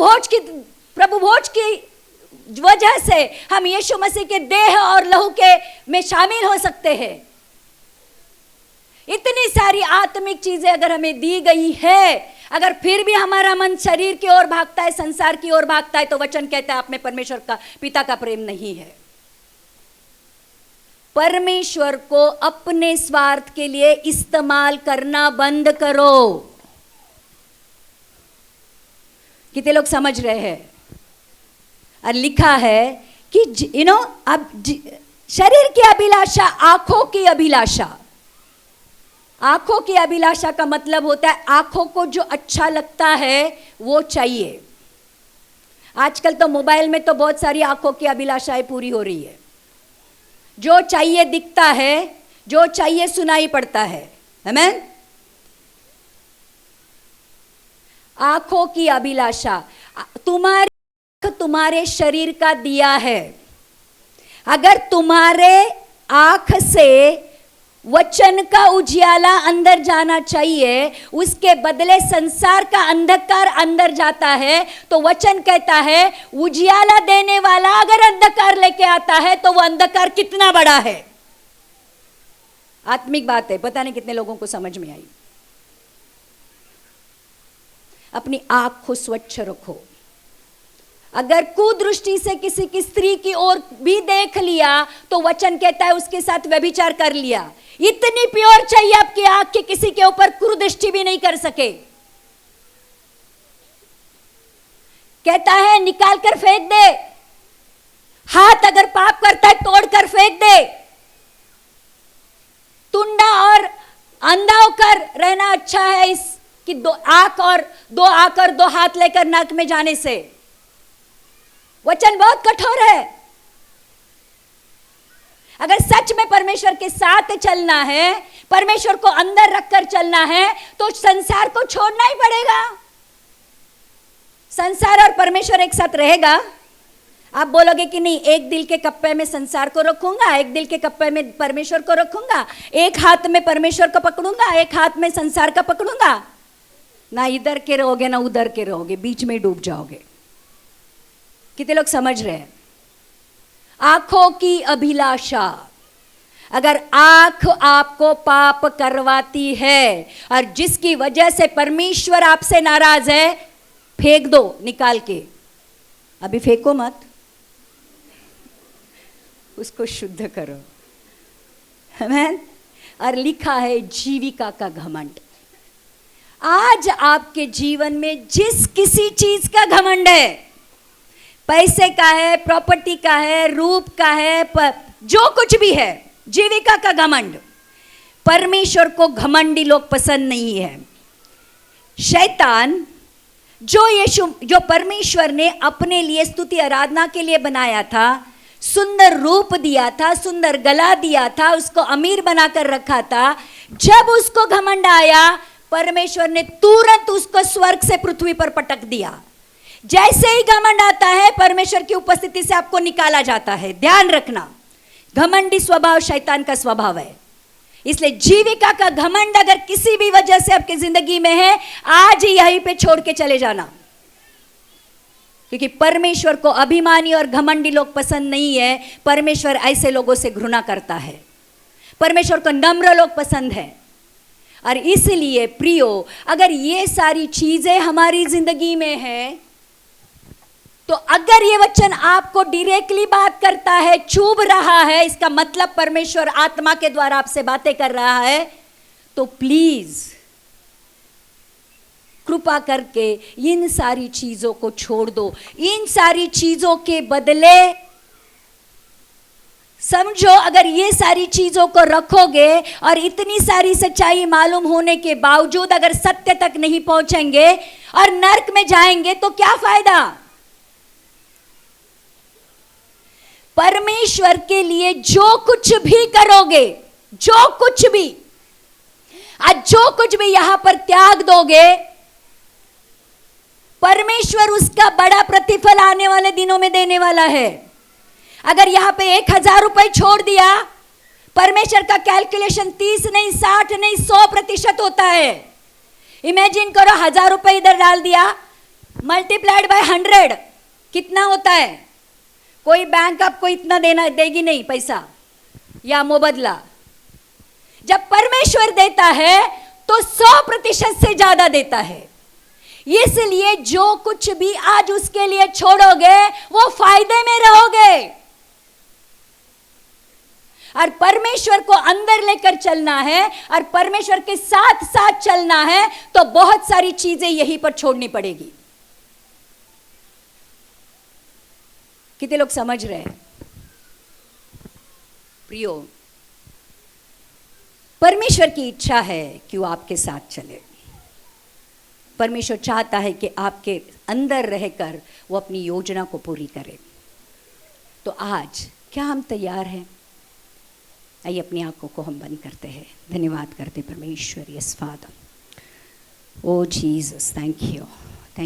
भोज की वजह से हम यीशु मसीह के देह और लहू के में शामिल हो सकते हैं। इतनी सारी आत्मिक चीजें अगर हमें दी गई है, अगर फिर भी हमारा मन शरीर की ओर भागता है, संसार की ओर भागता है, तो वचन कहता है आप में परमेश्वर का पिता का प्रेम नहीं है। परमेश्वर को अपने स्वार्थ के लिए इस्तेमाल करना बंद करो। कितने लोग समझ रहे हैं? और लिखा है कि अब शरीर की अभिलाषा, आंखों की अभिलाषा। आंखों की अभिलाषा का मतलब होता है आंखों को जो अच्छा लगता है वो चाहिए। आजकल तो मोबाइल में तो बहुत सारी आंखों की अभिलाषाएं पूरी हो रही है। जो चाहिए दिखता है, जो चाहिए सुनाई पड़ता है। आमीन। आंखों की अभिलाषा तुम्हारे शरीर का दिया है। अगर तुम्हारे आंख से वचन का उजियाला अंदर जाना चाहिए, उसके बदले संसार का अंधकार अंदर जाता है, तो वचन कहता है उजियाला देने वाला अगर अंधकार लेके आता है तो वो अंधकार कितना बड़ा है। आत्मिक बात है, पता नहीं कितने लोगों को समझ में आई। अपनी आंख को स्वच्छ रखो। अगर कुदृष्टि से किसी की स्त्री की ओर भी देख लिया तो वचन कहता है उसके साथ व्यभिचार कर लिया। इतनी प्योर चाहिए आपकी आंख कि किसी के ऊपर कुदृष्टि भी नहीं कर सके। कहता है निकाल कर फेंक दे। हाथ अगर पाप करता है तोड़ कर फेंक दे। टुंडा और अंधा होकर रहना अच्छा है इस कि दो आंख और दो हाथ लेकर नाक में जाने से। वचन बहुत कठोर है। अगर सच में परमेश्वर के साथ चलना है, परमेश्वर को अंदर रखकर चलना है, तो संसार को छोड़ना ही पड़ेगा। संसार और परमेश्वर एक साथ रहेगा। आप बोलोगे कि नहीं, एक दिल के कप्पे में संसार को रखूंगा, एक दिल के कप्पे में परमेश्वर को रखूंगा, एक हाथ में परमेश्वर को पकड़ूंगा, एक हाथ में संसार का पकड़ूंगा। ना इधर के रहोगे ना उधर के रहोगे, बीच में डूब जाओगे। कितने लोग समझ रहे हैं? आंखों की अभिलाषा। अगर आंख आपको पाप करवाती है और जिसकी वजह से परमेश्वर आपसे नाराज है, फेंक दो निकाल के। अभी फेंको मत, उसको शुद्ध करो। आमीन। और लिखा है जीविका का घमंड। आज आपके जीवन में जिस किसी चीज का घमंड है, पैसे का है, प्रॉपर्टी का है, रूप का है, जो कुछ भी है, जीविका का घमंड, परमेश्वर को घमंडी लोग पसंद नहीं है। शैतान जो परमेश्वर ने अपने लिए स्तुति आराधना के लिए बनाया था, सुंदर रूप दिया था, सुंदर गला दिया था, उसको अमीर बनाकर रखा था, जब उसको घमंड आया, परमेश्वर ने तुरंत उसको स्वर्ग से पृथ्वी पर पटक दिया। जैसे ही घमंड आता है, परमेश्वर की उपस्थिति से आपको निकाला जाता है। ध्यान रखना, घमंडी स्वभाव शैतान का स्वभाव है। इसलिए जीविका का घमंड अगर किसी भी वजह से आपकी जिंदगी में है, आज ही यहीं पे छोड़ के चले जाना, क्योंकि परमेश्वर को अभिमानी और घमंडी लोग पसंद नहीं है। परमेश्वर ऐसे लोगों से घृणा करता है। परमेश्वर को नम्र लोग पसंद है। और इसलिए प्रियो, अगर ये सारी चीजें हमारी जिंदगी में है, तो अगर ये वचन आपको डायरेक्टली बात करता है, चुभ रहा है, इसका मतलब परमेश्वर आत्मा के द्वारा आपसे बातें कर रहा है, तो प्लीज कृपा करके इन सारी चीजों को छोड़ दो। इन सारी चीजों के बदले समझो, अगर ये सारी चीजों को रखोगे और इतनी सारी सच्चाई मालूम होने के बावजूद अगर सत्य तक नहीं पहुंचेंगे और नरक में जाएंगे, तो क्या फायदा? परमेश्वर के लिए जो कुछ भी करोगे, जो कुछ भी, आज जो कुछ भी यहां पर त्याग दोगे, परमेश्वर उसका बड़ा प्रतिफल आने वाले दिनों में देने वाला है। अगर यहां पे 1000 रुपए छोड़ दिया, परमेश्वर का कैलकुलेशन 30 नहीं, 60 नहीं, 100% होता है। इमेजिन करो, 1000 रुपए इधर डाल दिया, मल्टीप्लाइड बाय 100, कितना होता है? कोई बैंक आपको इतना देगी नहीं पैसा या मुबदला। जब परमेश्वर देता है तो 100% से ज्यादा देता है। इसलिए जो कुछ भी आज उसके लिए छोड़ोगे, वो फायदे में रहोगे। और परमेश्वर को अंदर लेकर चलना है और परमेश्वर के साथ साथ चलना है, तो बहुत सारी चीजें यहीं पर छोड़नी पड़ेगी। कितने लोग समझ रहे हैं? प्रियो, परमेश्वर की इच्छा है कि वो आपके साथ चले। परमेश्वर चाहता है कि आपके अंदर रहकर वो अपनी योजना को पूरी करे। तो आज क्या हम तैयार हैं? आइए अपनी आंखों को हम बंद करते हैं, धन्यवाद करते परमेश्वर। Yes father, oh Jesus, thank you.